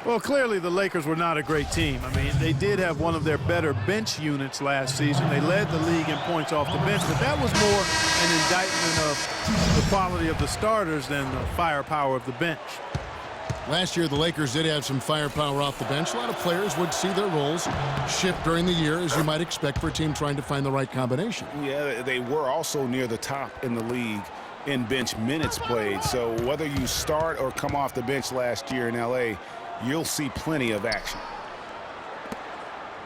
Well, clearly the Lakers were not a great team. I mean, they did have one of their better bench units last season. They led the league in points off the bench, but that was more an indictment of the quality of the starters than the firepower of the bench. Last year, the Lakers did have some firepower off the bench. A lot of players would see their roles shift during the year, as you might expect for a team trying to find the right combination. Yeah, they were also near the top in the league in bench minutes played. So whether you start or come off the bench last year in L.A., you'll see plenty of action.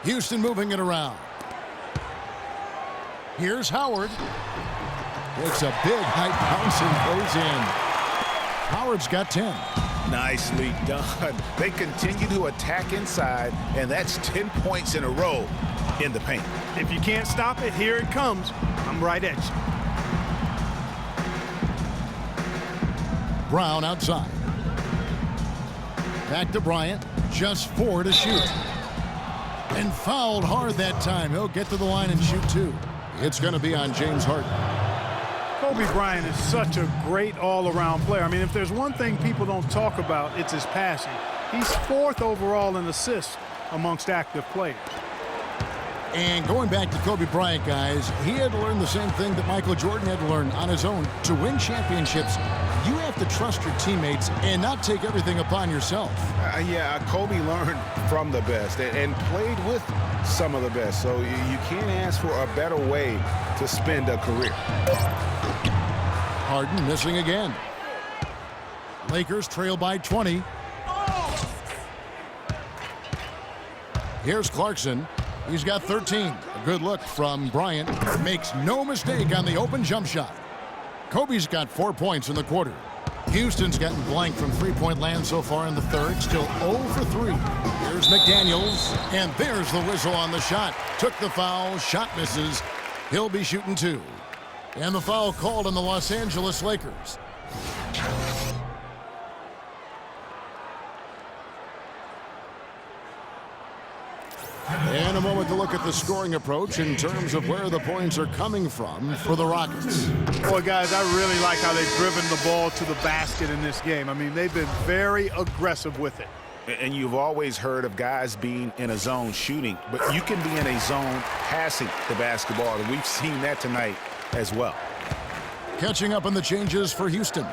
Houston moving it around. Here's Howard. Takes a big high bounce and goes in. Howard's got 10. Nicely done. They continue to attack inside, and that's 10 points in a row in the paint. If you can't stop it, here it comes. I'm right at you. Brown outside. Back to Bryant. Just 4 to shoot. And fouled hard that time. He'll get to the line and shoot 2. It's going to be on James Harden. Kobe Bryant is such a great all-around player. I mean, if there's one thing people don't talk about, it's his passing. He's 4th overall in assists amongst active players. And going back to Kobe Bryant, guys, he had to learn the same thing that Michael Jordan had to learn on his own. To win championships, you have to trust your teammates and not take everything upon yourself. Yeah, Kobe learned from the best and played with some of the best. So you can't ask for a better way to spend a career. Harden missing again. Lakers trail by 20. Here's Clarkson. He's got 13. A good look from Bryant. Makes no mistake on the open jump shot. Kobe's got 4 points in the quarter. Houston's gotten blank from three-point land so far in the third. Still 0 for 3. Here's McDaniels. And there's the whistle on the shot. Took the foul. Shot misses. He'll be shooting 2. And the foul called on the Los Angeles Lakers. And a moment to look at the scoring approach in terms of where the points are coming from for the Rockets. Boy, guys, I really like how they've driven the ball to the basket in this game. I mean, they've been very aggressive with it. And you've always heard of guys being in a zone shooting, but you can be in a zone passing the basketball, and we've seen that tonight as well. Catching up on the changes for Houston.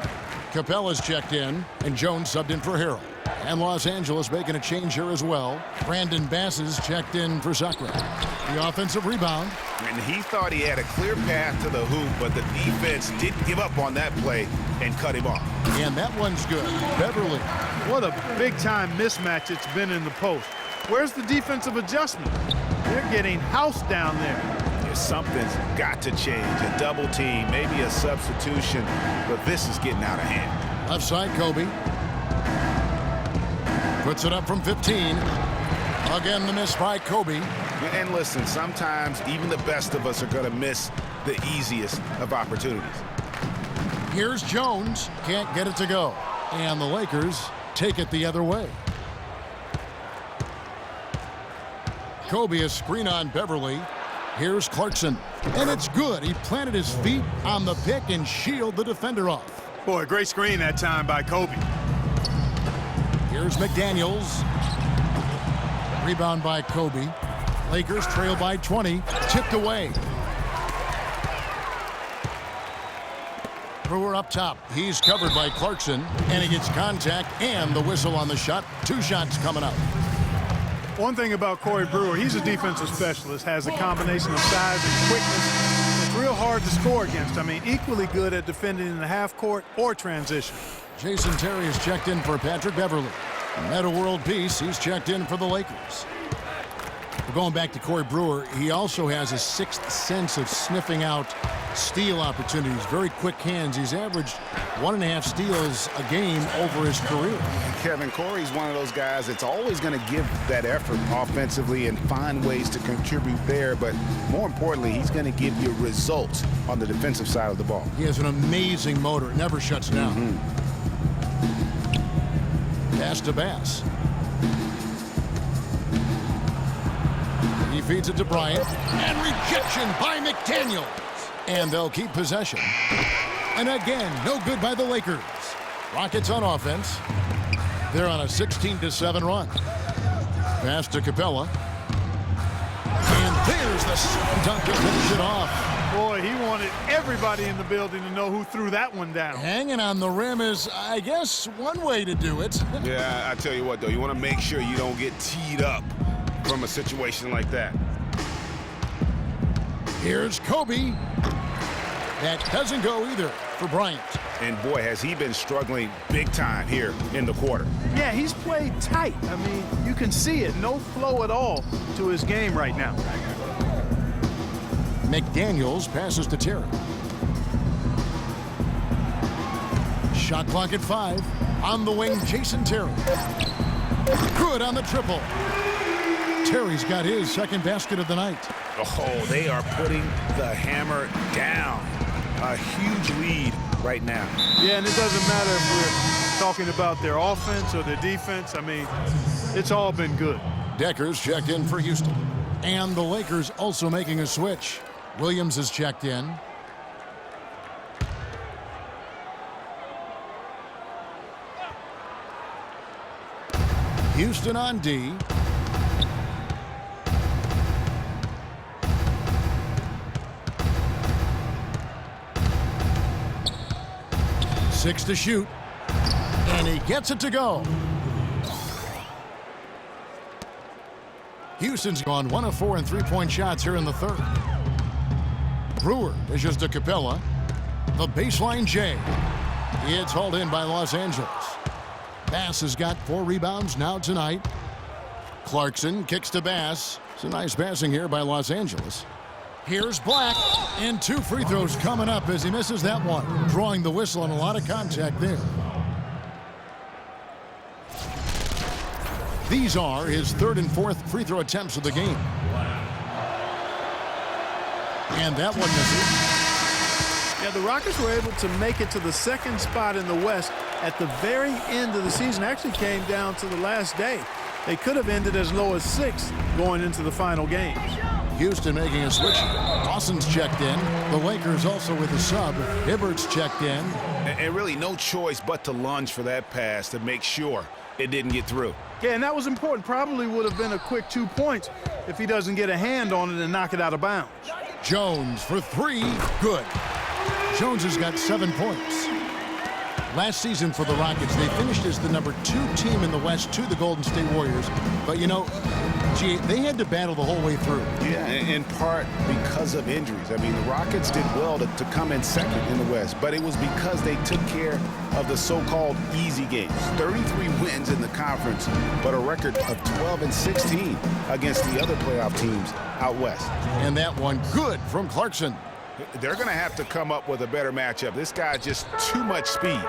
Capella's checked in, and Jones subbed in for Harrell. And Los Angeles making a change here as well. Brandon Bass is checked in for Sacre. The offensive rebound. And he thought he had a clear path to the hoop, but the defense didn't give up on that play and cut him off. And that one's good. Beverly. What a big-time mismatch it's been in the post. Where's the defensive adjustment? They're getting housed down there. Something's got to change. A double team, maybe a substitution, but this is getting out of hand. Left side, Kobe. Puts it up from 15. Again, the miss by Kobe. And listen, sometimes even the best of us are going to miss the easiest of opportunities. Here's Jones. Can't get it to go. And the Lakers take it the other way. Kobe a screen on Beverly. Here's Clarkson. And it's good. He planted his feet on the pick and shielded the defender off. Boy, great screen that time by Kobe. Here's McDaniels. Rebound by Kobe. Lakers trail by 20. Tipped away. Brewer up top. He's covered by Clarkson. And he gets contact and the whistle on the shot. 2 shots coming up. One thing about Corey Brewer, he's a defensive specialist, has a combination of size and quickness. It's real hard to score against. I mean, equally good at defending in the half court or transition. Jason Terry is checked in for Patrick Beverly. Meta World Peace, he's checked in for the Lakers. Going back to Corey Brewer, he also has a sixth sense of sniffing out steal opportunities. Very quick hands. He's averaged 1.5 steals a game over his career. Kevin, Corey's one of those guys that's always going to give that effort offensively and find ways to contribute there. But more importantly, he's going to give you results on the defensive side of the ball. He has an amazing motor. It never shuts down. Pass to Bass. He feeds it to Bryant. And rejection by McDaniels. And they'll keep possession. And again, no good by the Lakers. Rockets on offense. They're on a 16-7 run. Pass to Capella. And there's the slam dunk to finish it off. Boy, he wanted everybody in the building to know who threw that one down. Hanging on the rim is, I guess, one way to do it. Yeah, I tell you what, though, you want to make sure you don't get teed up from a situation like that. Here's Kobe. That doesn't go either for Bryant. And boy, has he been struggling big time here in the quarter. Yeah, he's played tight. I mean, you can see it. No flow at all to his game right now. McDaniels passes to Terry. Shot clock at 5. On the wing, Jason Terry. Good on the triple. Terry's got his second basket of the night. Oh, they are putting the hammer down. A huge lead right now. Yeah, and it doesn't matter if we're talking about their offense or their defense. I mean, it's all been good. Decker's checked in for Houston. And the Lakers also making a switch. Williams is checked in. Houston on D. Six to shoot. And he gets it to go. Houston's gone 1 of 4 in three-point shots here in the third. Brewer dishes to Capella. The baseline J. It's hauled in by Los Angeles. Bass has got 4 rebounds now tonight. Clarkson kicks to Bass. It's a nice passing here by Los Angeles. Here's Black, and 2 free throws coming up as he misses that one, drawing the whistle and a lot of contact there. These are his 3rd and 4th free throw attempts of the game. And that one misses. Yeah, the Rockets were able to make it to the 2nd spot in the West at the very end of the season. Actually came down to the last day. They could have ended as low as 6th going into the final games. Houston making a switch. Dawson's checked in. The Lakers also with a sub. Hibbert's checked in. And really no choice but to lunge for that pass to make sure it didn't get through. Yeah, and that was important. Probably would have been a quick 2 points if he doesn't get a hand on it and knock it out of bounds. Jones for 3. Good. Jones has got 7 points. Last season for the Rockets, they finished as the number 2 team in the West to the Golden State Warriors. But, you know, gee, they had to battle the whole way through. Yeah, in part because of injuries. I mean, the Rockets did well to come in 2nd in the West, but it was because they took care of the so-called easy games. 33 wins in the conference, but a record of 12 and 16 against the other playoff teams out West. And that one good from Clarkson. They're going to have to come up with a better matchup. This guy just too much speed.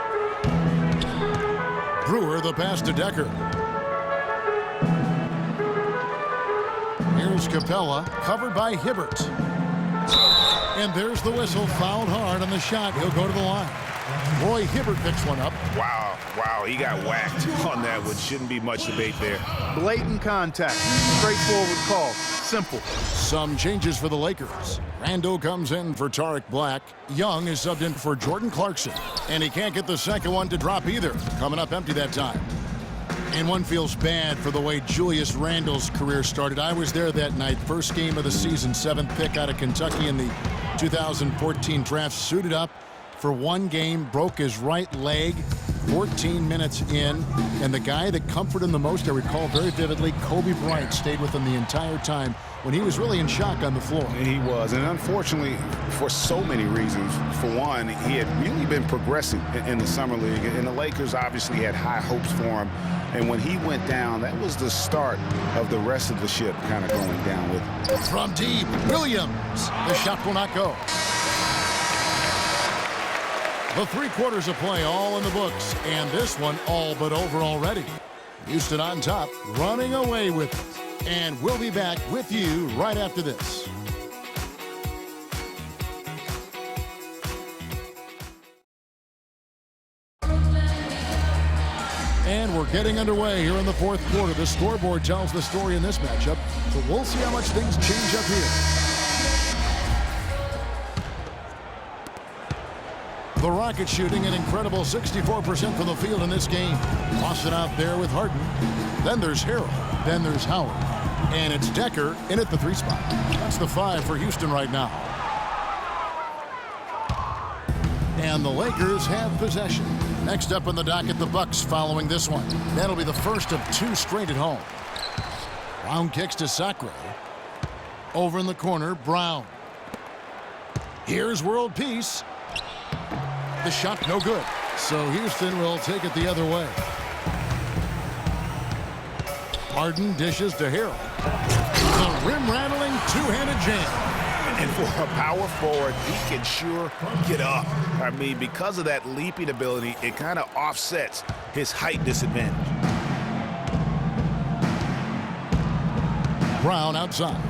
Brewer, the pass to Decker. Here's Capella, covered by Hibbert. And there's the whistle, fouled hard on the shot. He'll go to the line. Roy Hibbert picks one up. Wow, he got whacked on that one. Shouldn't be much debate there. Blatant contact, straightforward call, simple. Some changes for the Lakers. Randall comes in for Tariq Black. Young is subbed in for Jordan Clarkson. And he can't get the second one to drop either. Coming up empty that time. And one feels bad for the way Julius Randle's career started. I was there that night. First game of the season, 7th pick out of Kentucky in the 2014 draft. Suited up for one game, broke his right leg. 14 minutes in, and the guy that comforted him the most, I recall very vividly, Kobe Bryant stayed with him the entire time when he was really in shock on the floor. He was, and unfortunately, for so many reasons. For one, he had really been progressing in the Summer League, and the Lakers obviously had high hopes for him. And when he went down, that was the start of the rest of the ship kind of going down with him. From deep, Williams. The shot will not go. The 3 quarters of play all in the books, and this one all but over already. Houston on top, running away with it. And we'll be back with you right after this. And we're getting underway here in the 4th quarter. The scoreboard tells the story in this matchup, but we'll see how much things change up here. The Rockets shooting an incredible 64% from the field in this game. Lost it out there with Houaton. Then there's Harrell. Then there's Howard. And it's Decker in at the 3 spot. That's the 5 for Houston right now. And the Lakers have possession. Next up on the docket, the Bucks following this one. That'll be the first of 2 straight at home. Brown kicks to Sacre. Over in the corner, Brown. Here's world peace. The shot no good. So Houston will take it the other way. Harden dishes to Harrell. The rim-rattling 2-handed jam. And for a power forward, he can sure get up. I mean, because of that leaping ability, it kind of offsets his height disadvantage. Brown outside.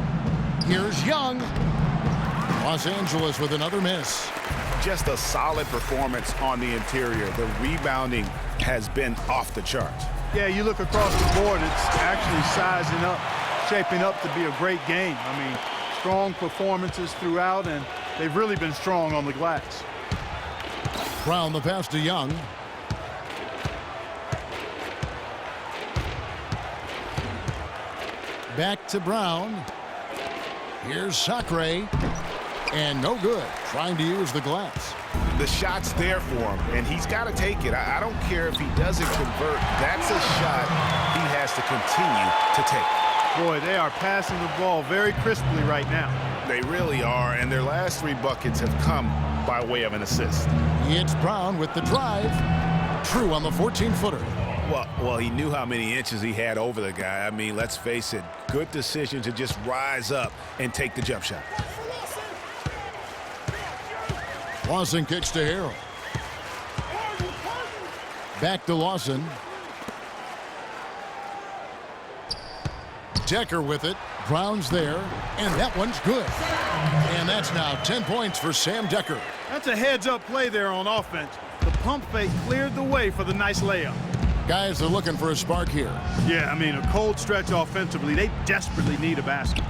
Here's Young. Los Angeles with another miss. Just a solid performance on the interior. The rebounding has been off the charts. Yeah, you look across the board, it's actually sizing up, shaping up to be a great game. I mean, strong performances throughout, and they've really been strong on the glass. Brown the pass to Young. Back to Brown. Here's Sacre. And no good, trying to use the glass. The shot's there for him, and he's got to take it. I don't care if he doesn't convert. That's a shot he has to continue to take. Boy, they are passing the ball very crisply right now. They really are, and their last 3 buckets have come by way of an assist. It's Brown with the drive. True on the 14-footer. Well, he knew how many inches he had over the guy. I mean, let's face it, good decision to just rise up and take the jump shot. Lawson kicks to Harrell. Back to Lawson. Decker with it. Brown's there. And that one's good. And that's now 10 points for Sam Decker. That's a heads-up play there on offense. The pump fake cleared the way for the nice layup. Guys are looking for a spark here. Yeah, I mean, a cold stretch offensively. They desperately need a basket.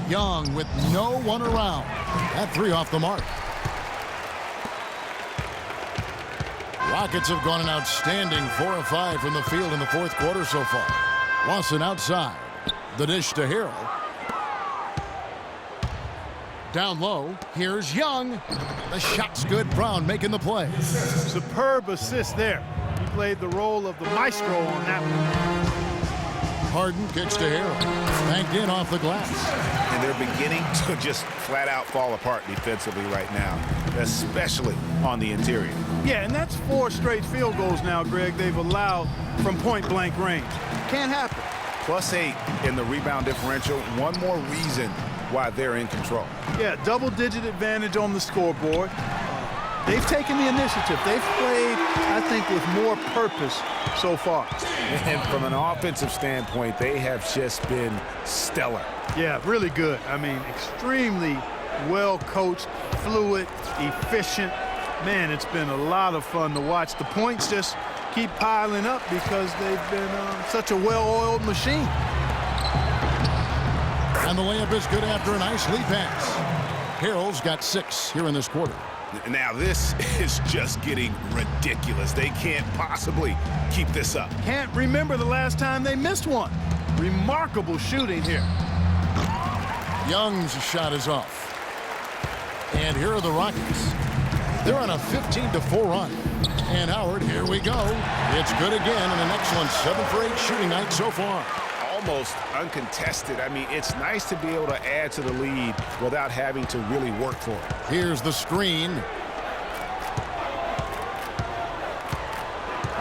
Young with no one around. That 3 off the mark. Rockets have gone an outstanding 4 of 5 from the field in the 4th quarter so far. Lawson outside. The dish to Harrell. Down low. Here's Young. The shot's good. Brown making the play. Superb assist there. He played the role of the maestro on that one. Harden kicks to Harrell. Banked in off the glass. And they're beginning to just flat out fall apart defensively right now, especially on the interior. Yeah, and that's 4 straight field goals now, Greg, they've allowed from point-blank range. Can't happen. +8 in the rebound differential. One more reason why they're in control. Yeah, double-digit advantage on the scoreboard. They've taken the initiative. They've played, I think, with more purpose so far. And from an offensive standpoint, they have just been stellar. Yeah, really good. I mean, extremely well-coached, fluid, efficient. Man, it's been a lot of fun to watch. The points just keep piling up because they've been such a well-oiled machine. And the layup is good after a nice lead pass. Harrell's got 6 here in this quarter. Now this is just getting ridiculous. They can't possibly keep this up. Can't remember the last time they missed one. Remarkable shooting here. Young's shot is off. And here are the Rockets. They're on a 15-4 run. And Howard, here we go. It's good again, and an excellent 7 for 8 shooting night so far. Almost uncontested. I mean, it's nice to be able to add to the lead without having to really work for it. Here's the screen.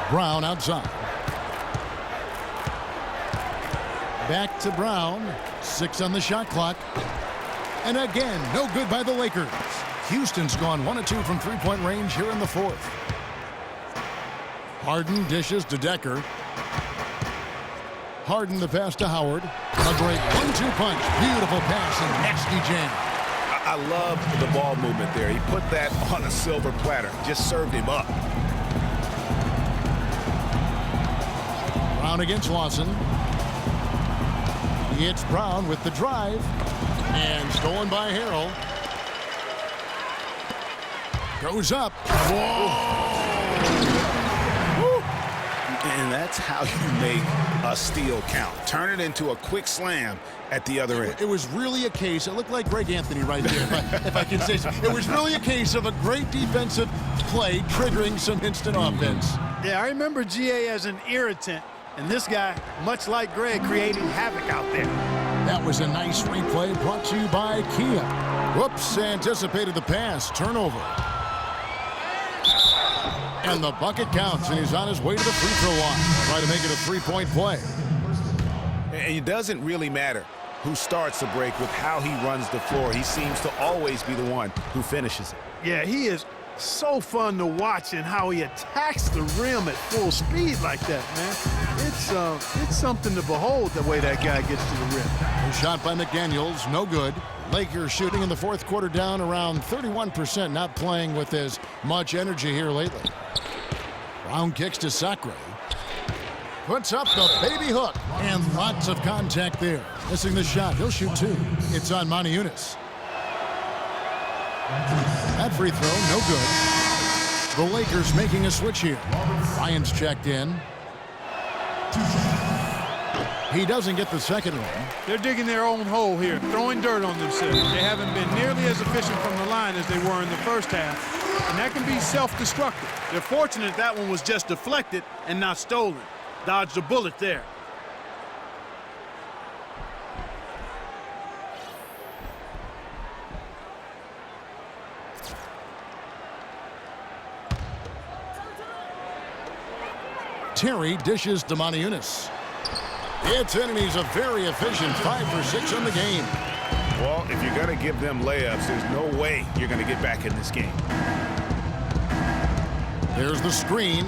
Brown outside. Back to Brown. 6 on the shot clock. And again, no good by the Lakers. Houston's gone 1 of 2 from three-point range here in the fourth. Harden dishes to Decker. Harden the pass to Howard. A great 1-2 punch. Beautiful pass and nasty jam. I love the ball movement there. He put that on a silver platter. Just served him up. Brown against Lawson. It's Brown with the drive. And stolen by Harrell. Goes up. Whoa! And that's how you make a steal count. Turn it into a quick slam at the other end. It was really a case, it looked like Greg Anthony right there, if I can say so. It was really a case of a great defensive play triggering some instant offense. Yeah, I remember GA as an irritant, and this guy, much like Greg, creating havoc out there. That was a nice replay brought to you by Kia. Whoops, anticipated the pass, turnover. And the bucket counts, and he's on his way to the free throw line. Try to make it a three-point play. And it doesn't really matter who starts the break with how he runs the floor. He seems to always be the one who finishes it. Yeah, he is so fun to watch and how he attacks the rim at full speed like that, man. It's something to behold the way that guy gets to the rim. A shot by McDaniels, no good. Lakers shooting in the fourth quarter down around 31%, not playing with as much energy here lately. Brown kicks to Sacre. Puts up the baby hook, and lots of contact there. Missing the shot, he'll shoot 2. It's on Moniunas. That free throw, no good. The Lakers making a switch here. Ryan's checked in. He doesn't get the second one. They're digging their own hole here, throwing dirt on themselves. They haven't been nearly as efficient from the line as they were in the first half, and that can be self-destructive. They're fortunate that one was just deflected and not stolen. Dodged a bullet there. Terry dishes to Moniunas. It's in, and he's a very efficient 5 for 6 in the game. Well, if you're going to give them layups, there's no way you're going to get back in this game. There's the screen.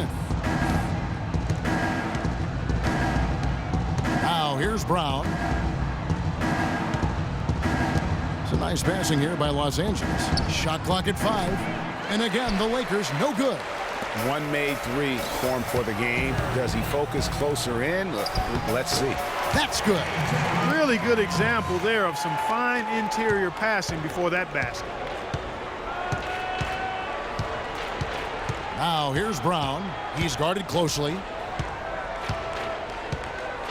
Now here's Brown. It's a nice passing here by Los Angeles. Shot clock at 5. And again, the Lakers no good. One made 3 formed for the game. Does he focus closer in? Let's see. That's good. Really good example there of some fine interior passing before that basket. Now here's Brown. He's guarded closely.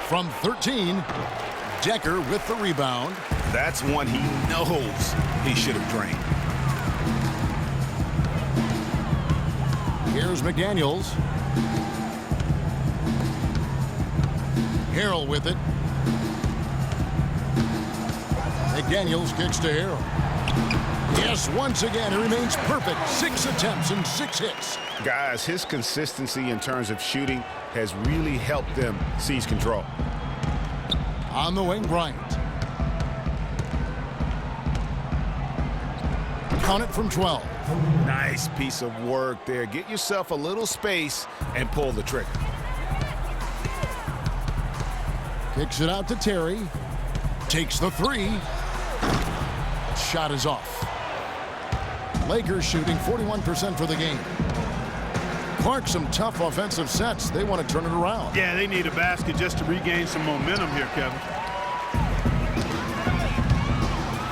From 13, Decker with the rebound. That's one he knows he should have drained. Here's McDaniels. Harrell with it. McDaniels kicks to Harrell. Yes, once again, he remains perfect. 6 attempts and 6 hits. Guys, his consistency in terms of shooting has really helped them seize control. On the wing, Bryant. Count it from 12. Nice piece of work there. Get yourself a little space and pull the trigger. Kicks it out to Terry. Takes the 3. Shot is off. Lakers shooting 41% for the game. Clark, some tough offensive sets. They want to turn it around. Yeah, they need a basket just to regain some momentum here, Kevin.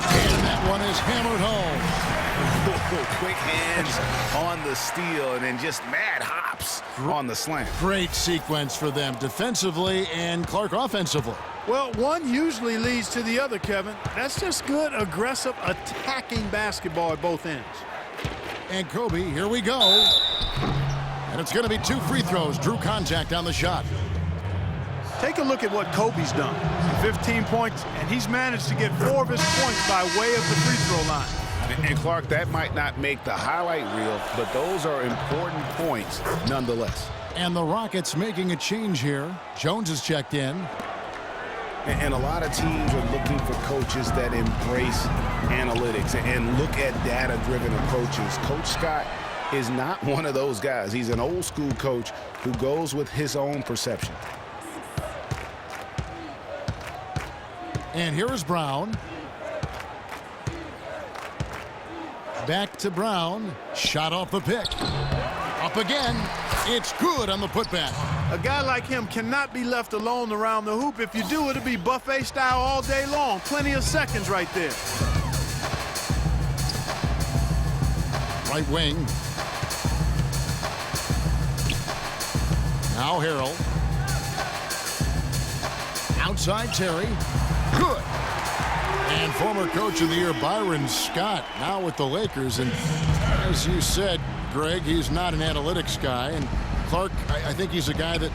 And that one is hammered home. Quick hands on the steal and then just mad hops on the slam. Great sequence for them defensively and Clark offensively. Well, one usually leads to the other, Kevin. That's just good, aggressive, attacking basketball at both ends. And Kobe, here we go. And it's going to be 2 free throws. Drew contact on the shot. Take a look at what Kobe's done. 15 points, and he's managed to get 4 of his points by way of the free throw line. And Clark, that might not make the highlight reel, but those are important points nonetheless. And the Rockets making a change here. Jones has checked in. And a lot of teams are looking for coaches that embrace analytics and look at data-driven approaches. Coach Scott is not one of those guys. He's an old-school coach who goes with his own perception. And here is Brown. Back to Brown. Shot off the pick. Up again. It's good on the putback. A guy like him cannot be left alone around the hoop. If you do, it'll be buffet style all day long. Plenty of seconds right there. Right wing. Now Harrell. Outside Terry. Good. And former coach of the year Byron Scott now with the Lakers. And as you said, Greg, he's not an analytics guy. And Clark, I think he's a guy that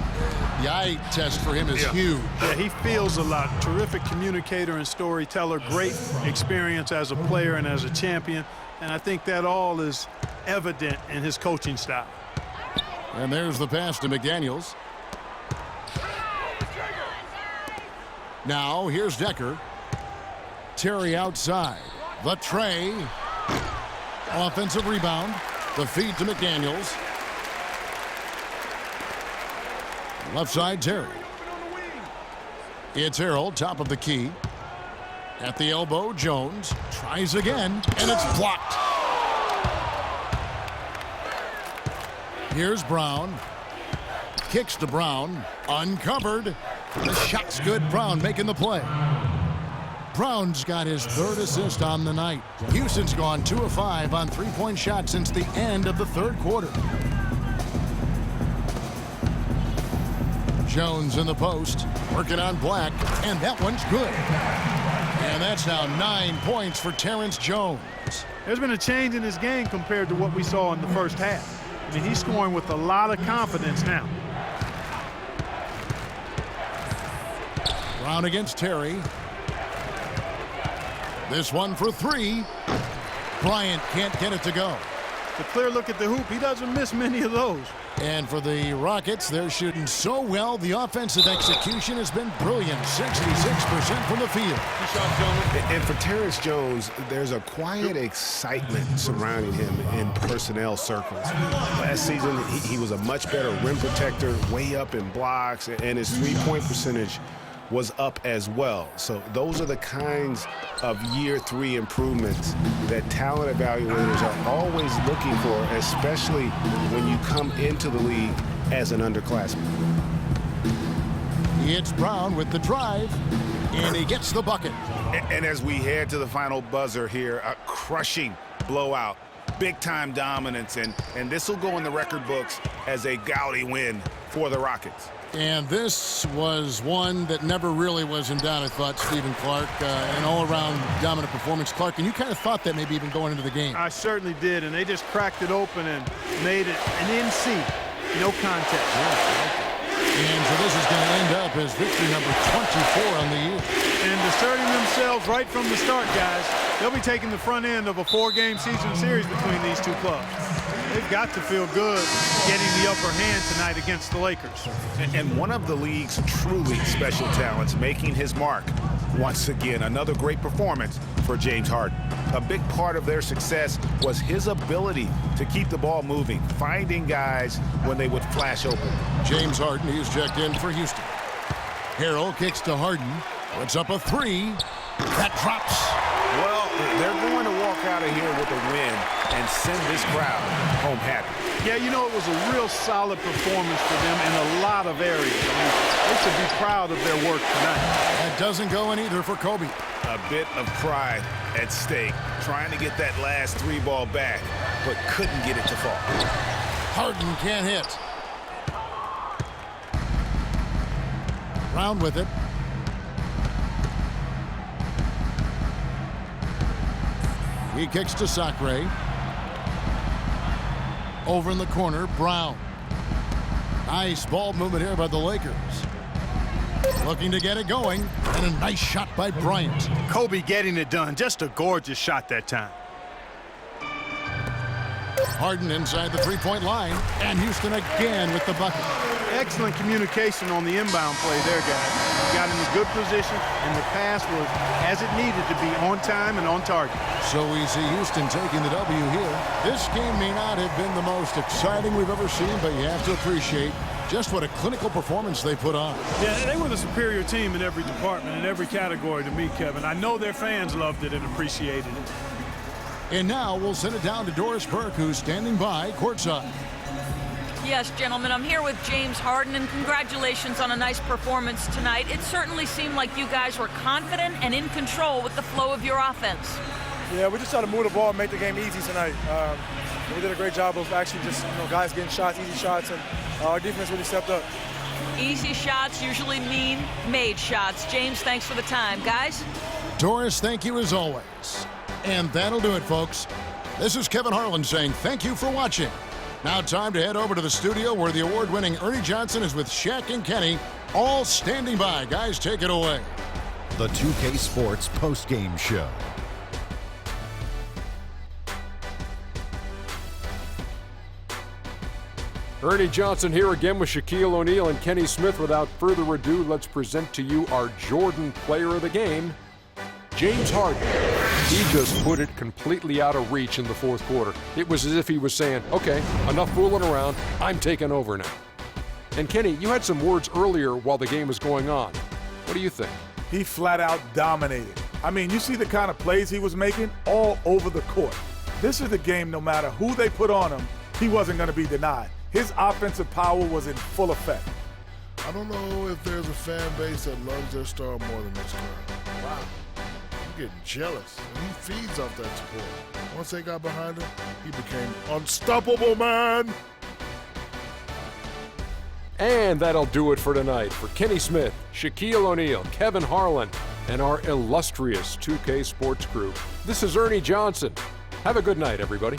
the eye test for him is huge. Yeah, he feels a lot. Terrific communicator and storyteller. Great experience as a player and as a champion. And I think that all is evident in his coaching style. And there's the pass to McDaniels. Now here's Decker. Terry outside. The tray. Offensive rebound. The feed to McDaniels. Left side Terry. It's Harrell, top of the key. At the elbow, Jones tries again, and it's blocked. Here's Brown. Kicks to Brown. Uncovered. The shot's good. Brown making the play. Brown's got his 3rd assist on the night. Houston's gone 2 of 5 on 3-point shots since the end of the 3rd quarter. Jones in the post, working on Black, and that one's good. And that's now 9 points for Terrence Jones. There's been a change in his game compared to what we saw in the first half. I mean, he's scoring with a lot of confidence now. Brown against Terry. This one for 3. Bryant can't get it to go. A clear look at the hoop. He doesn't miss many of those. And for the Rockets, they're shooting so well. The offensive execution has been brilliant. 66% from the field. And for Terrence Jones, there's a quiet excitement surrounding him in personnel circles. Last season, he was a much better rim protector, way up in blocks, and his 3-point percentage was up as well. So those are the kinds of year 3 improvements that talent evaluators are always looking for, especially when you come into the league as an underclassman. It's Brown with the drive, and he gets the bucket. And as we head to the final buzzer here, a crushing blowout, big-time dominance, and this will go in the record books as a gaudy win for the Rockets. And this was one that never really was in doubt, I thought, Stephen Clark. An all-around dominant performance. Clark, and you kind of thought that maybe even going into the game. I certainly did, and they just cracked it open and made it an NC. No contest. And so this is going to end up as victory number 24 on the year. And asserting themselves right from the start, guys. They'll be taking the front end of a 4-game season series between these two clubs. They've got to feel good getting the upper hand tonight against the Lakers. And one of the league's truly special talents making his mark. Once again, another great performance for James Harden. A big part of their success was his ability to keep the ball moving, finding guys when they would flash open. James Harden, he's checked in for Houston. Harrell kicks to Harden. Puts up a 3. That drops. Well, they're going to walk out of here with a win and send this crowd home happy. Yeah, you know, it was a real solid performance for them in a lot of areas. I mean, they should be proud of their work tonight. That doesn't go in either for Kobe. A bit of pride at stake, trying to get that last 3-ball back, but couldn't get it to fall. Harden can't hit. Brown with it. He kicks to Sacre. Over in the corner, Brown. Nice ball movement here by the Lakers. Looking to get it going, and a nice shot by Bryant. Kobe getting it done. Just a gorgeous shot that time. Harden inside the three-point line, and Houston again with the bucket. Excellent communication on the inbound play there, guys. Got in a good position, and the pass was as it needed to be, on time and on target. So we see Houston taking the W here. This game may not have been the most exciting we've ever seen, but you have to appreciate just what a clinical performance they put on. Yeah, they were the superior team in every department, in every category to me, Kevin. I know their fans loved it and appreciated it. And now we'll send it down to Doris Burke, who's standing by courtside. Yes, gentlemen, I'm here with James Harden, and congratulations on a nice performance tonight. It certainly seemed like you guys were confident and in control with the flow of your offense. Yeah, we just tried to move the ball and make the game easy tonight. We did a great job of actually just, guys getting shots, easy shots, and our defense really stepped up. Easy shots usually mean made shots. James, thanks for the time. Guys? Doris, thank you as always. And that'll do it, folks. This is Kevin Harlan saying thank you for watching. Now time to head over to the studio where the award-winning Ernie Johnson is with Shaq and Kenny, all standing by. Guys, take it away. The 2K Sports postgame show. Ernie Johnson here again with Shaquille O'Neal and Kenny Smith. Without further ado, let's present to you our Jordan player of the game, James Harden. He just put it completely out of reach in the fourth quarter. It was as if he was saying, okay, enough fooling around, I'm taking over now. And Kenny, you had some words earlier while the game was going on. What do you think? He flat out dominated. I mean, you see the kind of plays he was making all over the court. This is the game, no matter who they put on him, he wasn't going to be denied. His offensive power was in full effect. I don't know if there's a fan base that loves their star more than this crowd. Wow. I'm getting jealous. And he feeds off that support. Once they got behind him, he became unstoppable, man. And that'll do it for tonight. For Kenny Smith, Shaquille O'Neal, Kevin Harlan, and our illustrious 2K Sports crew, this is Ernie Johnson. Have a good night, everybody.